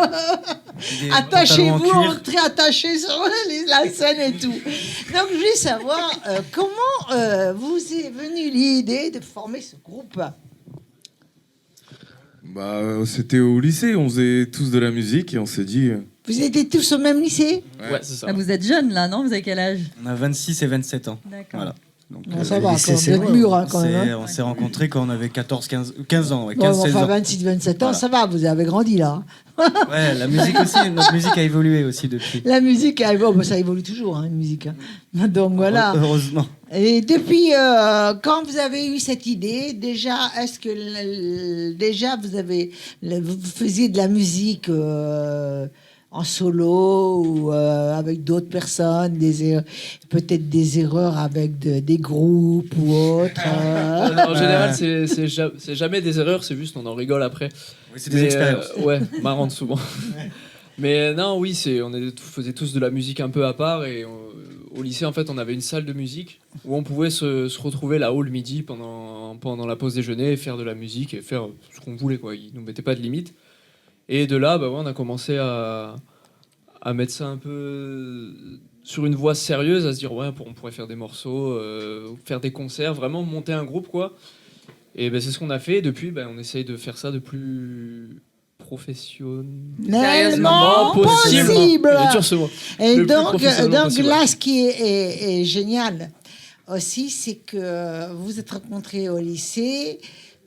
Attachez-vous, pantalons en cuir. entrez attachés sur la scène et tout. Donc, je voulais savoir comment vous est venue l'idée de former ce groupe. Bah, c'était au lycée, on faisait tous de la musique et on s'est dit. Vous étiez tous au même lycée? Ouais, c'est ça. Ah, vous êtes jeune là, non? Vous avez quel âge? On a 26 et 27 ans. D'accord. Voilà. Donc, Bon, ça va, lycée, quand c'est même, vous êtes loin. mûrs, hein, quand même, hein. On s'est rencontrés quand on avait 15 ans. Ouais, Bon, 15, 16 enfin, ans. 26, 27 ans, Voilà. ça va, vous avez grandi là. Ouais, la musique aussi, notre musique a évolué aussi depuis. La musique, ça évolue toujours, hein, une musique. Hein. Donc voilà. Heureusement. Et depuis, quand vous avez eu cette idée, déjà, est-ce que déjà vous faisiez de la musique en solo ou avec d'autres personnes, peut-être des erreurs avec des groupes ou autres En général, c'est jamais des erreurs, c'est juste on en rigole après. Oui, c'est des expériences. Ouais, marrantes souvent. Mais non, oui, faisait tous de la musique un peu à part et au lycée, en fait, on avait une salle de musique où on pouvait se retrouver là-haut le midi pendant la pause déjeuner et faire de la musique et faire ce qu'on voulait, quoi. Ils nous mettaient pas de limites. Et de là, on a commencé à mettre ça un peu sur une voie sérieuse, à se dire, on pourrait faire des morceaux, faire des concerts, vraiment monter un groupe, quoi. Et c'est ce qu'on a fait. Et depuis, on essaye de faire ça de plus professionnellement possible. Et Le plus donc professionnellement possible. là, ce qui est génial aussi, c'est que vous êtes rencontrés au lycée,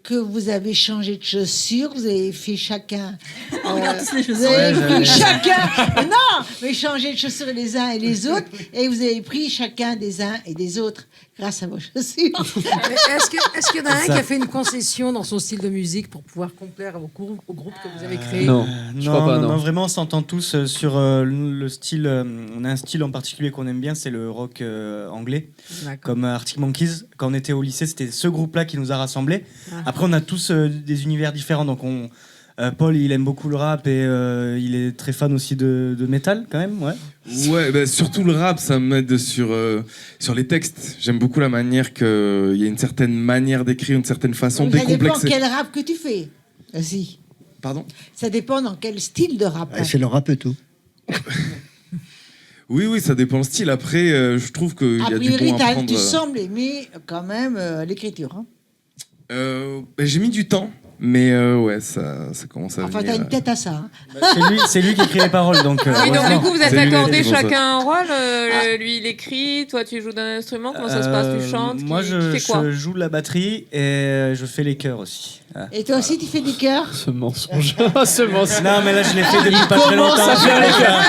que vous avez changé de chaussures, vous avez fait chacun. Vous avez pris chacun. Non, mais changé de chaussures les uns et les autres, et vous avez pris chacun des uns et des autres grâce à vos chaussures. Mais est-ce qu'il y en a un qui a fait une concession dans son style de musique pour pouvoir complaire au groupe que vous avez créé? Non, je crois pas, non. Non, vraiment, on s'entend tous sur le style. On a un style en particulier qu'on aime bien, c'est le rock anglais, comme Arctic Monkeys. Quand on était au lycée, c'était ce groupe-là qui nous a rassemblés. Après, on a tous des univers différents, donc Paul, il aime beaucoup le rap et il est très fan aussi de métal, quand même, ouais. Ouais, surtout le rap, ça m'aide sur les textes. J'aime beaucoup la manière qu'il y a une certaine manière d'écrire, une certaine façon décomplexée. Ça dépend quel rap que tu fais. Vas-y. Pardon? Ça dépend dans quel style de rap. C'est le rap et tout. Oui, ça dépend le style. Après, je trouve qu'il y a du bon à prendre. Tu sembles aimer quand même l'écriture. Hein. J'ai mis du temps Mais ouais, ça commence à Enfin, venir. t'as une tête à ça. Hein. C'est lui qui écrit les paroles, donc. Oui, donc du coup, vous êtes C'est lui, accordés c'est pour ça. chacun un rôle. Lui, il écrit, toi, tu joues d'un instrument. Comment ça se passe? Tu chantes? Moi, tu fais quoi? je joue de la batterie et je fais les chœurs aussi. Ah. Et toi aussi, tu fais des chœurs? Ce mensonge. Ce mensonge. Non, mais là, je l'ai fait depuis pas très longtemps.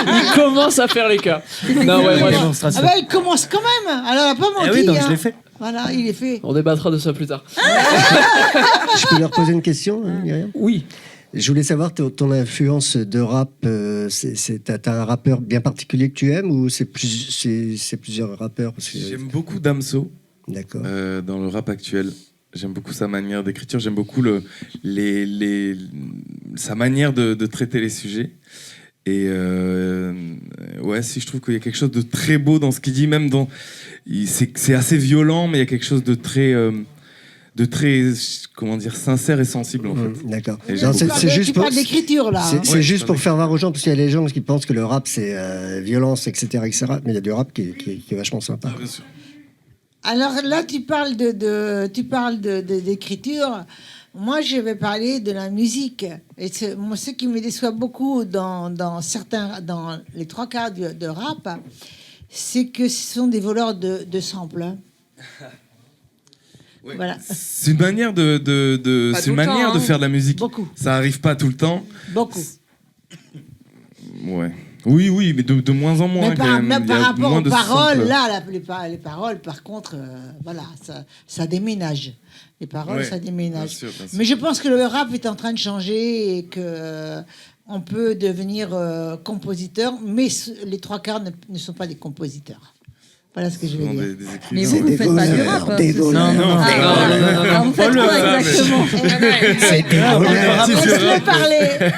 Il commence à faire les chœurs. Non, ouais, moi, Ah bah, il commence quand même. Alors, pas menti. oui, donc hein. je l'ai fait. Voilà, il est fait. on débattra de ça plus tard. Je peux leur poser une question, Myriam? Oui. Je voulais savoir ton influence de rap. T'as un rappeur bien particulier que tu aimes ou c'est plusieurs rappeurs parce que... J'aime beaucoup Damso. D'accord. Dans le rap actuel. J'aime beaucoup sa manière d'écriture. J'aime beaucoup sa manière de traiter les sujets. Et ouais, si je trouve qu'il y a quelque chose de très beau dans ce qu'il dit, même dans c'est assez violent, mais il y a quelque chose de très comment dire, sincère et sensible en fait. D'accord. Et C'est juste pour l'écriture là. Hein. C'est juste pour faire voir aux gens parce qu'il y a des gens qui pensent que le rap c'est violence, etc., mais il y a du rap qui est vachement sympa. Bien sûr. Alors là, tu parles d'écriture. Moi, je vais parler de la musique. Et moi, ce qui me déçoit beaucoup dans les trois quarts de rap, c'est que ce sont des voleurs de samples. Hein. Ouais. Voilà. C'est une manière c'est une manière de faire de la musique. Beaucoup. Ça arrive pas tout le temps. Beaucoup. Ouais. Oui, mais de moins en moins. Mais quand même. Il y par a rapport moins aux de paroles, samples. là, les paroles, par contre, voilà, ça déménage. Les paroles, Ouais, ça déménage. bien sûr. Mais je pense que le rap est en train de changer et que on peut devenir compositeur, mais les trois quarts ne sont pas des compositeurs. Voilà ce que je veux dire. Mais vous ne faites pas du rap. Des voleurs. Non. Vous faites quoi exactement?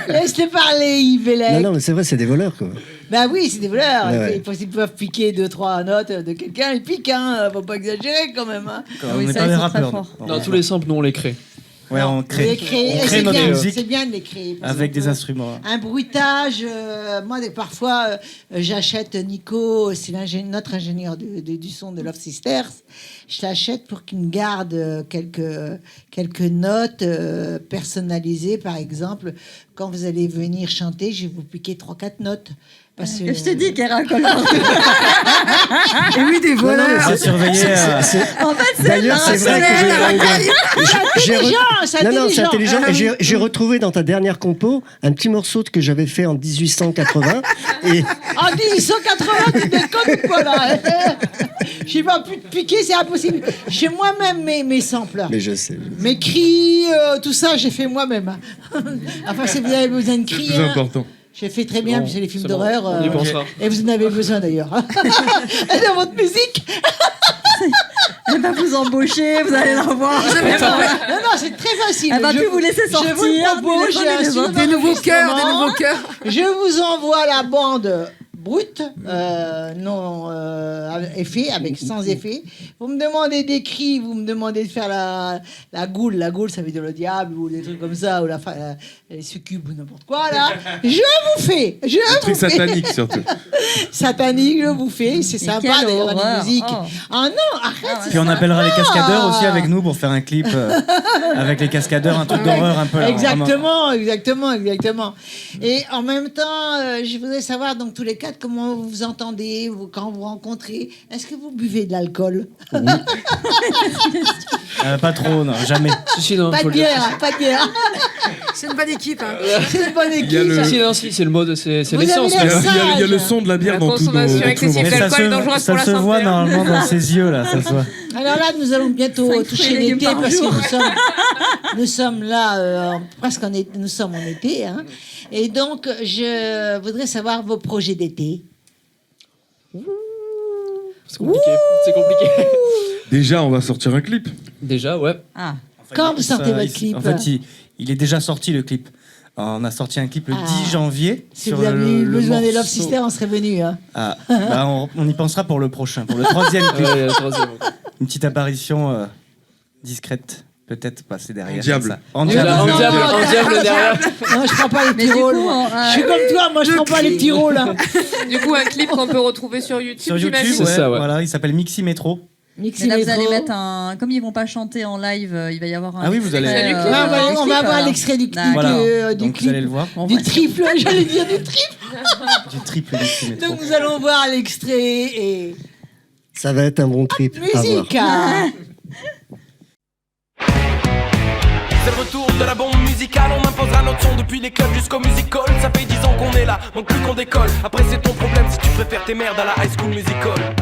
Laisse-le parler, Yves Bellec. Non, mais c'est vrai, c'est des voleurs, quoi. Bah oui, c'est des voleurs. Ouais. Ils peuvent piquer 2-3 notes de quelqu'un, ils piquent, hein. Faut pas exagérer quand même. Hein. On n'est pas des rappeurs. Non, tous les samples, nous, on les crée. Ouais, on crée C'est notre bien, musique c'est bien de les créer. avec des instruments. Un bruitage, moi parfois j'achète Nico, c'est notre ingénieur du son de Love Sisters, je l'achète pour qu'il me garde quelques notes personnalisées. Par exemple, quand vous allez venir chanter, je vais vous piquer 3-4 notes. Parce que je te dis qu'elle raconte. Et oui, des voleurs. C'est surveillé. En fait, c'est D'ailleurs, c'est vrai que c'est intelligent. Et j'ai retrouvé dans ta dernière compo un petit morceau que j'avais fait en 1880. Et... En 1880, tu déconnes quoi là? Je n'ai pas pu te piquer, c'est impossible. J'ai moi-même mes samples. Mais je sais. Mes cris, tout ça, j'ai fait moi-même. Enfin, si vous avez besoin de cris. C'est plus important. J'ai fait très bien, puis c'est les films d'horreur. On y pensera. Et vous en avez besoin d'ailleurs. Et dans votre musique. Elle va vous embaucher, vous allez la voir. Non, c'est très facile. Elle va plus vous laisser sortir. Je vous propose, Des nouveaux cœurs. Je vous envoie la bande brute, effet, sans effet. Vous me demandez des cris, vous me demandez de faire la goule. La goule, ça veut dire le diable ou des trucs comme ça, ou les succubes ou n'importe quoi, là. Je vous fais. Un truc satanique, surtout. Satanique, je vous fais. C'est sympa d'ailleurs, la musique. Oh. Ah non, arrête. Puis on appellera les cascadeurs aussi avec nous pour faire un clip avec les cascadeurs, un truc d'horreur un peu. Là, exactement. Et en même temps, je voudrais savoir, donc tous les quatre, comment vous vous entendez quand vous rencontrez. Est-ce que vous buvez de l'alcool? Oui. Pas trop, non, jamais. Non, Pas de bière. C'est une bonne équipe. Hein. C'est une bonne équipe. C'est le mode, c'est Vous l'essence. avez Il y a le son de la bière La dans tout nos consommation excessive Mais d'alcool est dangereuse pour la ça se voit santé. normalement dans ses yeux, là. Ça se voit. Alors là, nous allons bientôt 5 toucher fruits et légumes l'été par parce jour. que nous sommes là presque nous sommes en été. Hein. Et donc, je voudrais savoir vos projets d'été. C'est compliqué. Déjà, on va sortir un clip. Déjà, ouais. Ah. Quand vous sortez votre clip? En fait, il est déjà sorti, le clip. On a sorti un clip le 10 janvier. Si vous aviez eu besoin des Love Sisters, on serait venu. Hein. Ah, bah on y pensera pour le prochain, pour le 3e clip. Ouais, le 3e. Une petite apparition discrète, peut-être passer derrière. En diable. Ça. En diable. En diable derrière. Non, je prends pas les Mais petits du rôles. coup, Je suis comme toi, moi je prends pas les petits rôles. Hein. Du coup, un clip qu'on peut retrouver sur YouTube. Sur YouTube, j'imagine. C'est ça, ouais. Voilà, il s'appelle Mixi Métro. Mais là, vous allez mettre un. Comme ils vont pas chanter en live, il va y avoir un. Ah oui, vous allez. On va avoir l'extrait du clip. Donc vous allez le voir. Du triple, j'allais dire du triple. Du triple Mixi Métro. Donc nous allons voir l'extrait et. Ça va être un bon trip. Musique. C'est le retour de la bombe musicale, on imposera notre son depuis les clubs jusqu'au musical. Ça fait 10 ans qu'on est là, manque plus qu'on décolle. Après c'est ton problème si tu préfères tes merdes à la high school musical.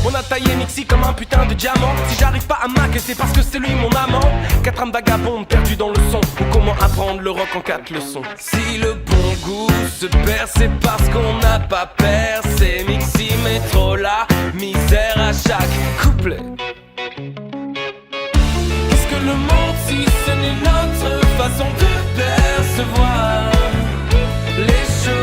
On a taillé Mixi comme un putain de diamant. Si j'arrive pas à Mac, c'est parce que c'est lui mon amant. 4 âmes vagabondes perdues dans le son. Ou comment apprendre le rock en 4 leçons. Si le bon goût se perd, c'est parce qu'on n'a pas percé. Mixi Métro, la misère à chaque couplet. Qu'est-ce que le monde si ce n'est notre façon de percevoir les choses?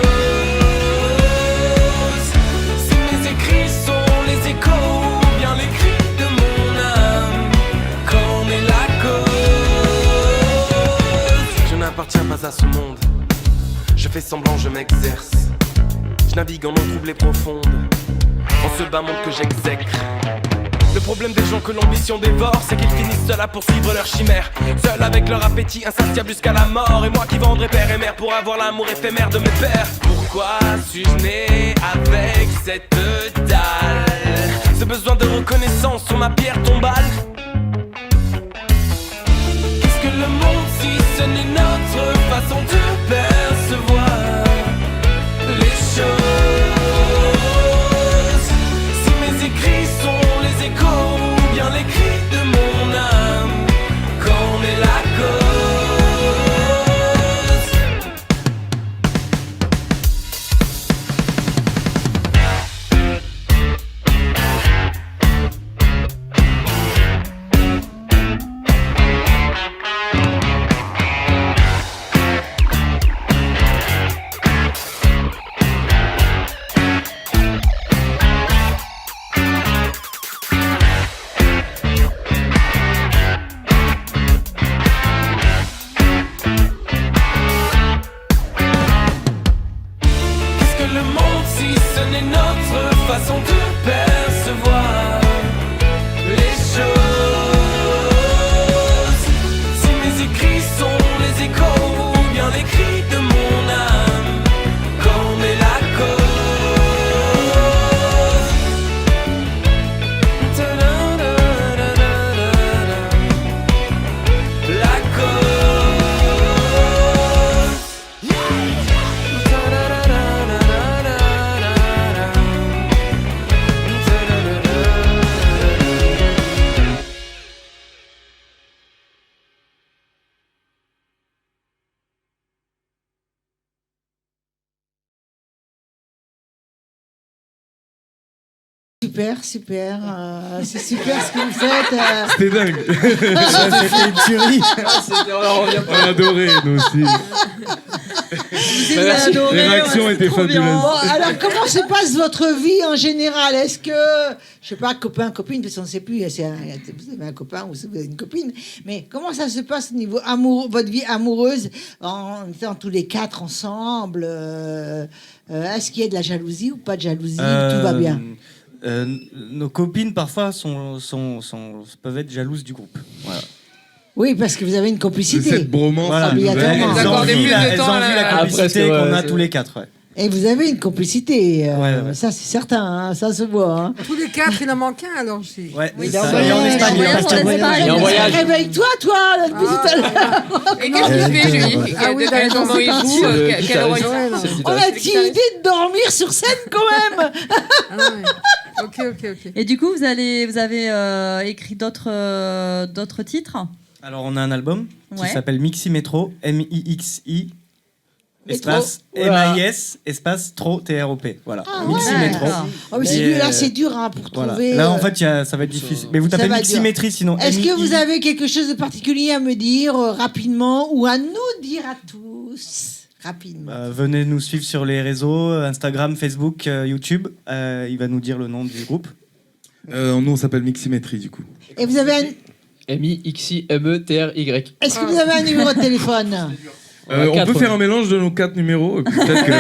Si mes écrits sont les échos ou bien les cris de mon âme, quand on est la cause. Je n'appartiens pas à ce monde, je fais semblant, je m'exerce. Je navigue en eau troublée profonde, en ce bas monde que j'exècre. Le problème des gens que l'ambition dévore, c'est qu'ils finissent seuls à poursuivre leur chimère. Seuls avec leur appétit insatiable jusqu'à la mort. Et moi qui vendrai père et mère pour avoir l'amour éphémère de mes pères. Pourquoi suis-je né avec cette dalle? Ce besoin de reconnaissance sur ma pierre tombale. Qu'est-ce que le monde si ce n'est notre façon de percevoir les choses? Si mes écrits sont les échos ou bien les cris de mon âme, quand on est la cause. Façon de percevoir les choses. Si mes écrits sont les échos ou bien les cris de mon âme, quand on est la cause. La cause. Super, super. C'est super ce que vous faites. C'était dingue. C'était une tuerie. On a adoré, nous aussi. Les réactions étaient fabuleuses. Bon, alors, comment se passe votre vie en général? Est-ce que, je sais pas, copain, copine, parce qu'on ne sait plus, vous avez un copain ou vous avez une copine, mais comment ça se passe au niveau amour, votre vie amoureuse, en étant tous les 4 ensemble? Est-ce qu'il y a de la jalousie ou pas de jalousie? Tout va bien? Nos copines parfois peuvent être jalouses du groupe. Voilà. Oui, parce que vous avez une complicité. Cette bromance, voilà. Elles envient la complicité qu'on a tous les 4. Ouais. Et vous avez une complicité, ça c'est certain, hein, ça se voit. Hein. Tous les 4, il en manque un alors. Ouais, oui, en Espagne. En voyage. Réveille-toi, toi, depuis tout à l'heure. Et qu'est-ce qu'il fait, lui? Comment il joue? Quel rôle? On a-t-il idée de dormir sur scène quand même? Ok. Et du coup, vous avez écrit d'autres titres? Alors, on a un album qui s'appelle Mixi Métro, M-I-X-I, espace M-A-I-S, espace Tro, T-R-O-P. Voilà, Mixi Métro. Oh, mais là, c'est dur hein, pour trouver. Là, en fait, ça va être difficile. Mais vous tapez Miximétrie, sinon. Est-ce que vous avez quelque chose de particulier à me dire rapidement ou à nous dire à tous? Rapidement. Venez nous suivre sur les réseaux, Instagram, Facebook, YouTube. Il va nous dire le nom du groupe. Nous, on s'appelle Miximétrie, du coup. Et vous avez un... M-I-X-I-M-E-T-R-Y. Est-ce que vous avez un numéro de téléphone? On peut faire un mélange de nos 4 numéros. Peut-être que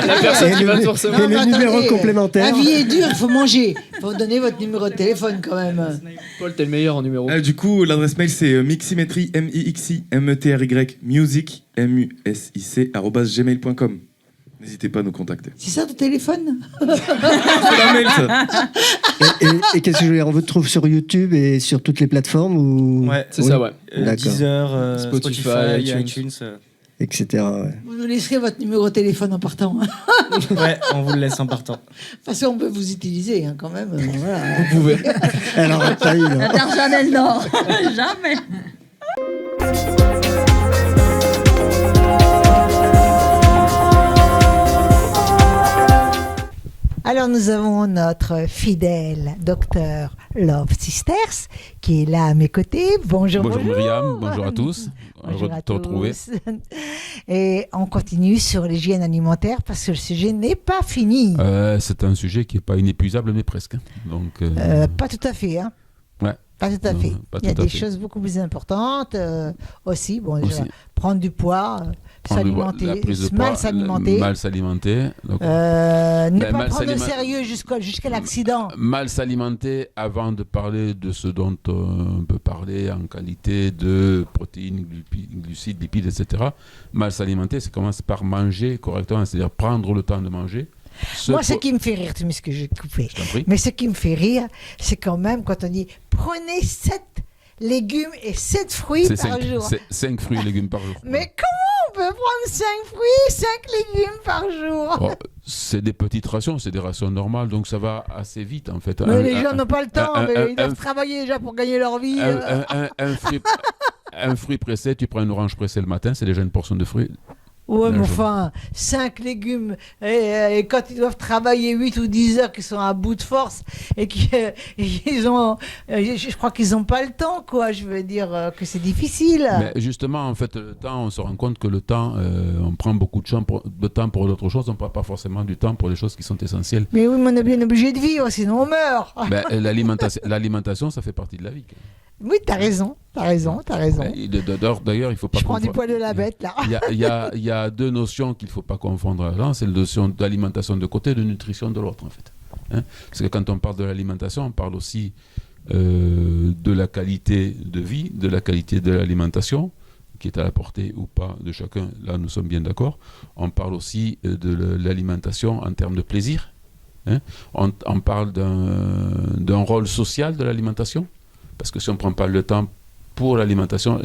la personne qui va tout recevoir. Et les numéros complémentaires. La vie est dure, il faut manger. Il faut donner votre numéro de téléphone quand même. Paul, t'es le meilleur en numéro. Du coup, l'adresse mail c'est miximetry, MIXIMETRY, music, MUSIC, @gmail.com. N'hésitez pas à nous contacter. C'est ça ton téléphone? C'est la mail, ça. Et qu'est-ce que je veux dire? On vous trouve sur YouTube et sur toutes les plateformes ou... Ouais, c'est ça, ouais. D'accord. Deezer, Spotify, iTunes. Etc. Ouais. Vous nous laisserez votre numéro de téléphone en partant. Ouais, on vous le laisse en partant. De toute façon, on peut vous utiliser quand même. Voilà. Vous pouvez. Alors, pas eu, La Mère Janelle, non. Jamais. Alors nous avons notre fidèle docteur Love Sisters qui est là à mes côtés. Bonjour. Bonjour Myriam, bonjour à tous. Bonjour Heureux à de te retrouver. tous. Et on continue sur l'hygiène alimentaire parce que le sujet n'est pas fini. C'est un sujet qui n'est pas inépuisable mais presque. Donc, pas tout à fait. Hein. Ouais. Pas tout à fait. Pas Il y a tout à des fait. choses beaucoup plus importantes aussi. Bon, déjà, Aussi. prendre du poids, s'alimenter, la prise de poids, mal s'alimenter. Mal s'alimenter. Donc, ne pas mal prendre au s'alima- sérieux jusqu'à l'accident. Mal s'alimenter avant de parler de ce dont on peut parler en qualité de protéines, glucides, lipides, etc. Mal s'alimenter, ça commence par manger correctement, c'est-à-dire prendre le temps de manger. Moi, ce qui me fait rire, tu m'excuses, j'ai coupé. Je t'en prie. Mais ce qui me fait rire, c'est quand même quand on dit prenez 7 légumes et 7 fruits C'est par jour. 5 fruits et légumes par jour. Mais comment on peut prendre 5 fruits, 5 légumes par jour? Oh, c'est des petites rations, c'est des rations normales, donc ça va assez vite en fait. Mais les gens n'ont pas le temps, mais ils doivent travailler déjà pour gagner leur vie. Un fruit pressé, tu prends une orange pressée le matin, c'est déjà une portion de fruits. Ouais, mais enfin, 5 légumes, et quand ils doivent travailler 8 ou 10 heures, qu'ils sont à bout de force, et qu'ils ont, je crois qu'ils n'ont pas le temps, quoi. Je veux dire que c'est difficile. Mais justement, en fait, le temps, on se rend compte que le temps, on prend beaucoup de temps pour d'autres choses, on ne prend pas forcément du temps pour les choses qui sont essentielles. Mais oui, mais on est bien obligé de vivre, sinon on meurt. L'alimentation, ça fait partie de la vie. Oui, t'as raison. D'ailleurs, il faut pas. Je prends du poil de la bête, là. Il y a deux notions qu'il ne faut pas confondre là. C'est la notion d'alimentation de côté et de nutrition de l'autre, en fait. Hein? Parce que quand on parle de l'alimentation, on parle aussi de la qualité de vie, de la qualité de l'alimentation, qui est à la portée ou pas de chacun. Là, nous sommes bien d'accord. On parle aussi de l'alimentation en termes de plaisir. Hein? On parle d'un rôle social de l'alimentation. Parce que si on ne prend pas le temps pour l'alimentation,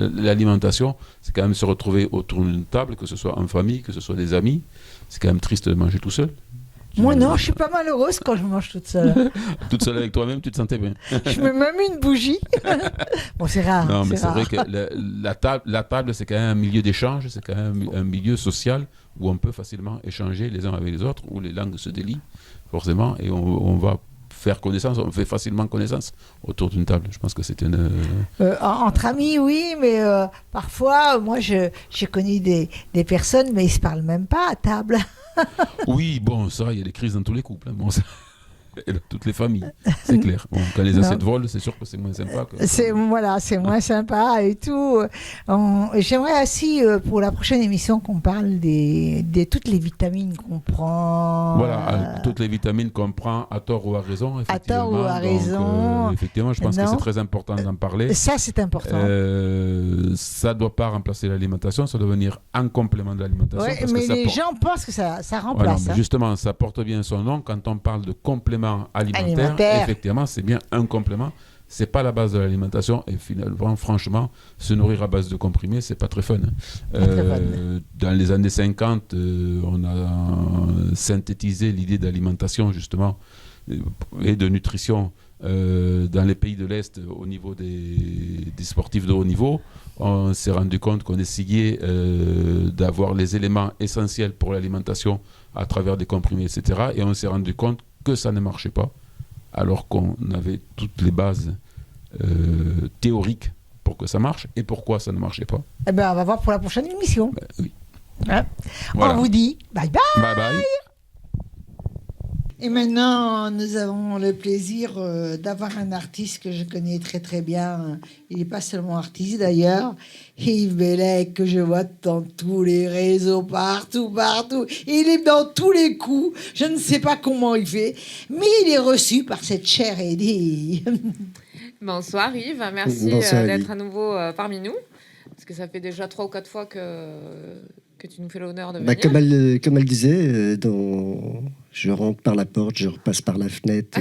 c'est quand même se retrouver autour d'une table, que ce soit en famille, que ce soit des amis. C'est quand même triste de manger tout seul. Moi, non, je suis pas malheureuse quand je mange toute seule. Toute seule avec toi-même, tu te sentais bien. Je mets même une bougie. Bon, c'est rare. Non, mais c'est vrai que la table, c'est quand même un milieu d'échange, c'est quand même un milieu social où on peut facilement échanger les uns avec les autres, où les langues se délient, forcément, et on va faire connaissance, on fait facilement connaissance autour d'une table. Je pense que c'est une... Entre amis, oui, mais parfois, moi, j'ai connu des personnes, mais ils ne se parlent même pas à table. Oui, bon, ça, il y a des crises dans tous les couples. Hein. Bon, ça... Et dans toutes les familles, c'est clair. Bon, quand les assiettes volent, c'est sûr que c'est moins sympa. C'est moins sympa et tout. J'aimerais aussi, pour la prochaine émission, qu'on parle de toutes les vitamines qu'on prend. Voilà, toutes les vitamines qu'on prend à tort ou à raison. À tort ou à raison. Effectivement, je pense que c'est très important d'en parler. Ça, c'est important. Ça ne doit pas remplacer l'alimentation, ça doit venir en complément de l'alimentation. Ouais, mais les gens pensent que ça remplace. Ouais, justement, ça porte bien son nom. Quand on parle de complément alimentaire, effectivement, c'est bien un complément. C'est pas la base de l'alimentation et finalement, franchement, se nourrir à base de comprimés, c'est pas très fun. Dans les années 50, on a synthétisé l'idée d'alimentation justement et de nutrition dans les pays de l'Est au niveau des sportifs de haut niveau. On s'est rendu compte qu'on essayait d'avoir les éléments essentiels pour l'alimentation à travers des comprimés, etc. Et on s'est rendu compte que ça ne marchait pas, alors qu'on avait toutes les bases théoriques pour que ça marche. Et pourquoi ça ne marchait pas? Eh ben, on va voir pour la prochaine émission. Oui. Hein? Voilà. On vous dit bye bye. Bye bye. Et maintenant, nous avons le plaisir d'avoir un artiste que je connais très très bien. Il n'est pas seulement artiste d'ailleurs. Yves Bellec, que je vois dans tous les réseaux, partout. Il est dans tous les coups. Je ne sais pas comment il fait, mais il est reçu par cette chère Eddie. Bonsoir Yves, merci d'être à nouveau parmi nous. Parce que ça fait déjà 3 ou 4 fois que tu nous fais l'honneur de venir. Comme elle disait, je rentre par la porte, je repasse par la fenêtre.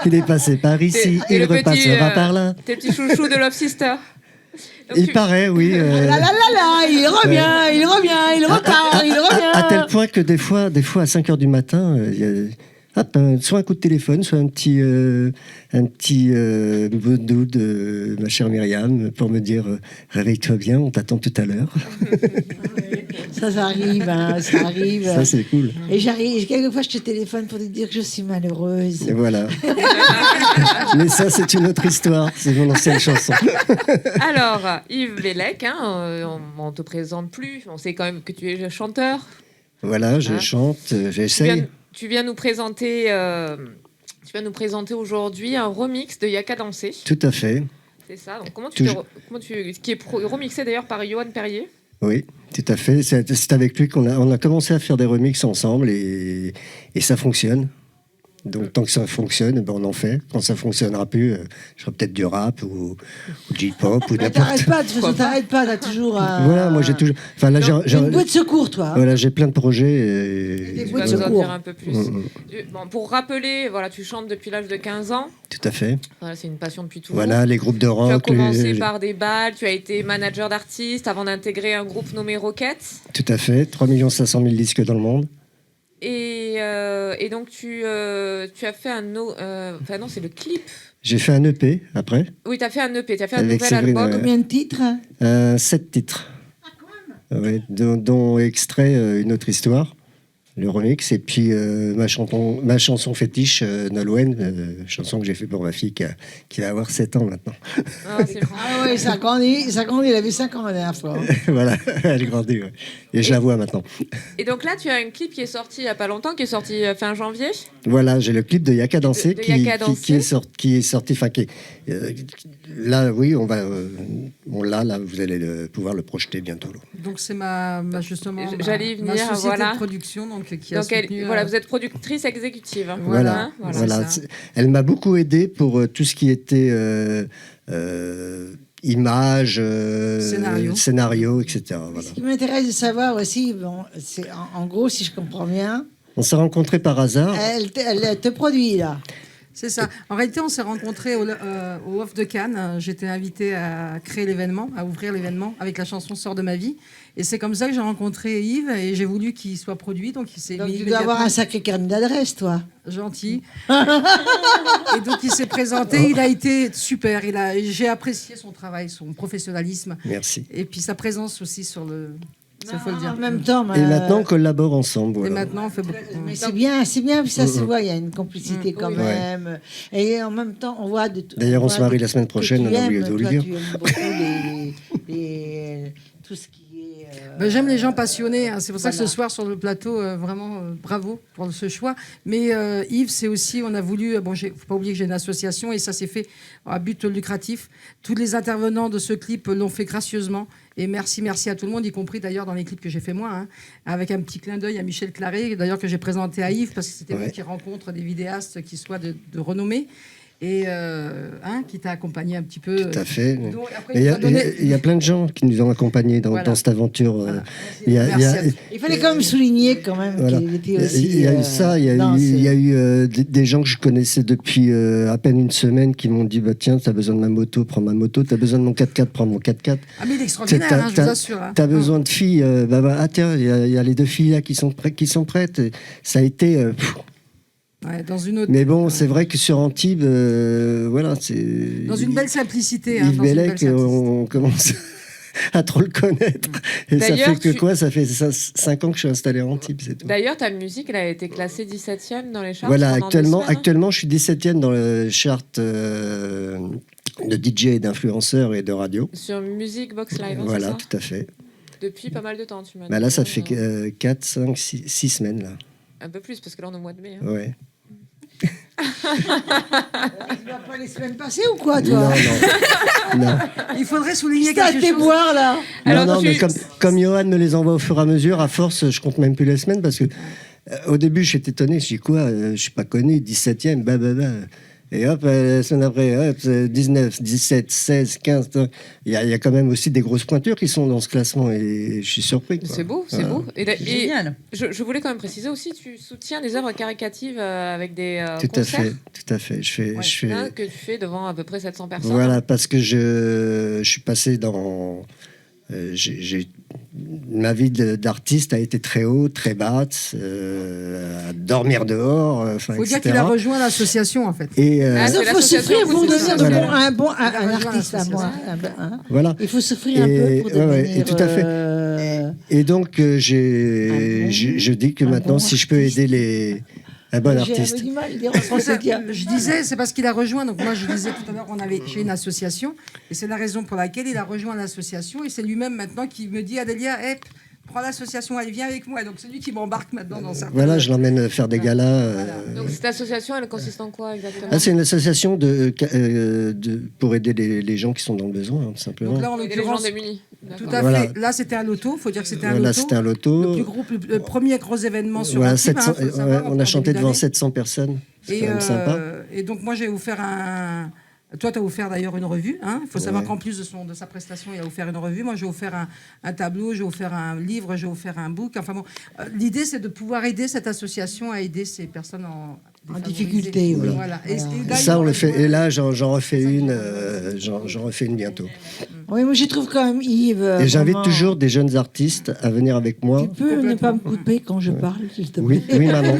Il est passé par ici, il repassera par là. Tes petits chouchous de Love Sister. Donc paraît, oui. Il revient, il revient. À tel point que des fois à 5 h du matin, il y a soit un coup de téléphone, soit un petit boudou de ma chère Myriam pour me dire réveille-toi bien, on t'attend tout à l'heure. Ça arrive, ça arrive. Ça, c'est cool. Et quelquefois, je te téléphone pour te dire que je suis malheureuse. Et voilà. Mais ça, c'est une autre histoire. C'est mon ancienne chanson. Alors, Yves Bellec, on te présente plus. On sait quand même que tu es chanteur. Voilà, je chante, j'essaye. Tu viens nous présenter aujourd'hui un remix de Yaka Danser. Tout à fait. C'est ça. Donc, qui est remixé d'ailleurs par Johan Perrier. Oui, tout à fait. C'est avec lui qu'on a commencé à faire des remixes ensemble et ça fonctionne. Donc tant que ça fonctionne, on en fait. Quand ça fonctionnera plus, je ferai peut-être du rap ou du hip-hop ou n'importe. T'arrêtes pas, t'as toujours. Voilà, moi j'ai toujours. Enfin là, j'ai une boîte de secours, toi. Voilà, j'ai plein de projets. Tu vas nous en dire un peu plus. Bon, pour rappeler, voilà, tu chantes depuis l'âge de 15 ans. Tout à fait. Voilà, c'est une passion depuis toujours. Voilà, les groupes de rock. Tu as commencé par des balles, tu as été manager d'artistes avant d'intégrer un groupe nommé Rockets. Tout à fait, 3 500 000 disques dans le monde. Et donc, tu as fait enfin non, c'est le clip. J'ai fait un EP après. Oui, tu as fait un EP, tu as fait un nouvel album. Combien de titres 7 titres. Ouais, dont extrait Une autre histoire, le remix, et puis ma chanson fétiche, Nolwenn, chanson que j'ai fait pour ma fille qui va avoir 7 ans maintenant. Ah oui, ça grandit, il avait 5 ans la dernière fois. Voilà, elle grandit, ouais. Et je la vois maintenant. Et donc là, tu as un clip qui est sorti il n'y a pas longtemps, qui est sorti fin janvier. Voilà, j'ai le clip de Yaka Danser qui est sorti, enfin là, oui, on va, là, vous allez pouvoir le projeter bientôt. Là. Donc c'est justement j'allais y venir, ma société voilà. de production qui a soutenu, voilà, vous êtes productrice exécutive. Hein. Voilà. Elle m'a beaucoup aidée pour tout ce qui était images, scénario, etc. Voilà. Ce qui m'intéresse de savoir aussi, c'est en gros, si je comprends bien. On s'est rencontrés par hasard. Elle te produit là. C'est ça. En réalité, on s'est rencontrés au Off de Cannes. J'étais invitée à créer l'événement, à ouvrir l'événement avec la chanson Sœur de ma vie. Et c'est comme ça que j'ai rencontré Yves et j'ai voulu qu'il soit produit. Donc il tu dois avoir un sacré carnet d'adresses, toi. Gentil. Et donc il s'est présenté. Il a été super. J'ai apprécié son travail, son professionnalisme. Merci. Et puis sa présence aussi sur le... Il faut le dire. En même temps, et maintenant, on collabore ensemble. Voilà. Et maintenant, on fait beaucoup. Mais c'est bien, ça se voit, il y a une complicité quand même. Ouais. Et en même temps, on voit... D'ailleurs, on se marie la semaine prochaine, on a oublié de vous le dire. Tu aimes beaucoup tout ce qui est... J'aime les gens passionnés. Hein. C'est pour ça que ce soir, sur le plateau, vraiment, bravo pour ce choix. Mais Yves, c'est aussi, on a voulu... il ne faut pas oublier que j'ai une association et ça s'est fait à but lucratif. Tous les intervenants de ce clip l'ont fait gracieusement. Et merci à tout le monde, y compris d'ailleurs dans les clips que j'ai fait moi, hein, avec un petit clin d'œil à Michel Claret, d'ailleurs que j'ai présenté à Yves, parce que c'était lui qui rencontre des vidéastes qui soient de renommée. Et qui t'a accompagné un petit peu. Tout à fait. Il y a plein de gens qui nous ont accompagnés dans cette aventure. Voilà. Il fallait quand même souligner qu'il était aussi. Il y a eu ça, il y a eu des gens que je connaissais depuis à peine une semaine qui m'ont dit tiens, tu as besoin de ma moto, prends ma moto, tu as besoin de mon 4x4, prends mon 4x4. Ah, mais il est extraordinaire, je vous assure. Tu as besoin de filles, tiens, il y a les 2 filles là qui sont prêtes. Et ça a été. Dans une autre... Mais bon, c'est vrai que sur Antibes, voilà, c'est... Dans une belle simplicité. Yves Bellec, on commence à trop le connaître. Et ça fait que ça fait 5 ans que je suis installé à Antibes, c'est tout. D'ailleurs, ta musique, elle a été classée 17e dans les charts. Voilà, actuellement, je suis 17e dans le chart de DJ et d'influenceurs et de radio. Sur Music Box Live, voilà, c'est ça tout à fait. Depuis pas mal de temps, tu m'as dit. Là, ça fait 4, 5, 6 semaines, là. Un peu plus, parce que là, on est au mois de mai. Hein. Ouais. Tu vas pas les semaines passées ou quoi, toi? Non. Il faudrait souligner quelque chose. T'es boire, là. Non, mais comme Johan me les envoie au fur et à mesure, à force, je compte même plus les semaines parce que au début, j'étais étonné. Je dis quoi, je suis pas connu, 17e, Et hop, la semaine après, hop, 19, 17, 16, 15. Il y a quand même aussi des grosses pointures qui sont dans ce classement et je suis surpris. C'est beau, c'est beau. Et génial. Je voulais quand même préciser aussi, tu soutiens les œuvres caricatives avec des concerts. Tout à fait. Je fais... que tu fais devant à peu près 700 personnes. Voilà, parce que je suis passé dans... ma vie d'artiste a été très haut, très basse, à dormir dehors. Il faut dire qu'il a rejoint l'association en fait. Et il faut souffrir pour devenir un artiste. Voilà. Il faut souffrir un peu pour devenir. Et tout à fait. Et donc je dis que maintenant, si je peux aider un bon artiste. Je disais, c'est parce qu'il a rejoint. Donc moi, je disais tout à l'heure, j'ai une association, et c'est la raison pour laquelle il a rejoint l'association. Et c'est lui-même maintenant qui me dit, Adélia, prends l'association, elle vient avec moi. Donc c'est lui qui m'embarque maintenant dans certains. Voilà, je l'emmène faire des galas. Donc cette association, elle consiste en quoi exactement? C'est une association pour aider les gens qui sont dans le besoin, tout simplement. Donc là, en l'occurrence, les gens démunis. Tout à fait. Là, c'était un loto. Il faut dire que c'était un loto. Là, c'était un loto. Le premier gros événement sur voilà, Antibes, 700, on a chanté devant 700 personnes. C'est quand même sympa. Et donc, moi, j'ai offert un... Toi, tu as offert d'ailleurs une revue. Il faut savoir qu'en plus de sa prestation, il a offert une revue. Moi, j'ai offert un tableau, j'ai offert un livre, j'ai offert un book. Enfin bon, l'idée, c'est de pouvoir aider cette association à aider ces personnes en difficulté. Oui. Voilà. Et ça, on le fait. Et là, j'en refais une. J'en refais une bientôt. Oui, moi, je trouve quand même Yves. Et j'invite toujours des jeunes artistes à venir avec moi. Tu peux ne pas me couper quand je parle, s'il te plaît. Oui, maman.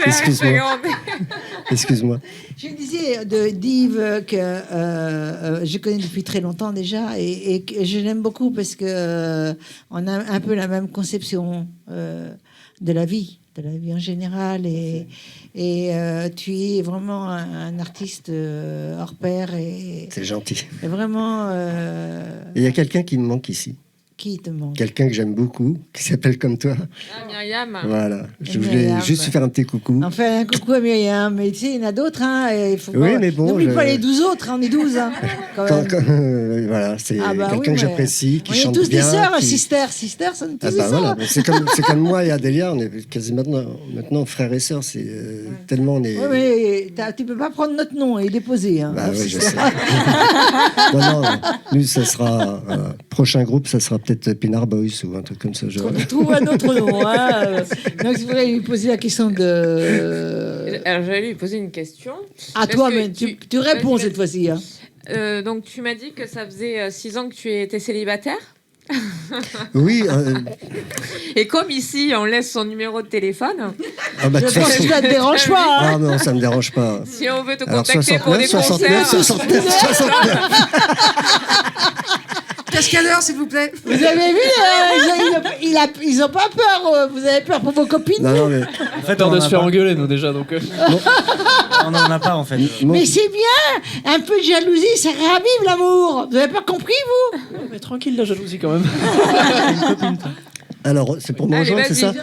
Excuse-moi. Excuse-moi. Je disais d'Yves que je connais depuis très longtemps déjà et que je l'aime beaucoup parce que on a un peu la même conception de la vie en général et tu es vraiment un artiste hors pair et c'est gentil. Et vraiment. Il y a quelqu'un qui me manque ici. Qui te manque? Quelqu'un que j'aime beaucoup, qui s'appelle comme toi. Ah, Myriam. Voilà, je voulais juste faire un petit coucou. Enfin, un coucou à Myriam, mais tu sais, il y en a d'autres. Il faut mais bon. N'oublie pas les 12 autres, on est 12. Voilà, c'est quelqu'un que j'apprécie, qui chante bien. On est tous des sœurs, sisters, on est tous des sœurs. Voilà, c'est comme moi et Adélia, on est quasiment maintenant frères et sœurs. C'est tellement on est. Oui, mais tu peux pas prendre notre nom et déposer. Oui, je sais. non, nous, ça sera. Prochain groupe, ça sera peut-être Pinar Boys ou un truc comme ça. On trouve un autre nom. Donc, je voudrais lui poser la question de. Alors, j'allais lui poser une question. À toi, mais tu réponds cette fois-ci. Donc, tu m'as dit que ça faisait 6 ans que tu étais célibataire. Oui. Et comme ici, on laisse son numéro de téléphone. Je pense que ça ne te dérange pas. Ah non, ça ne me dérange pas. Si on veut te contacter pour des concerts. 69. Qu'est-ce qu'à l'heure, s'il vous plaît? Vous avez vu, ils n'ont pas peur. Vous avez peur pour vos copines? Non, mais... En fait, on doit se faire engueuler, nous, déjà. Donc... On n'en a pas, en fait. Mais c'est bien. Un peu de jalousie, ça ravive l'amour. Vous n'avez pas compris, vous? Mais tranquille, la jalousie, quand même. Alors, c'est pour me rejoindre, c'est ça?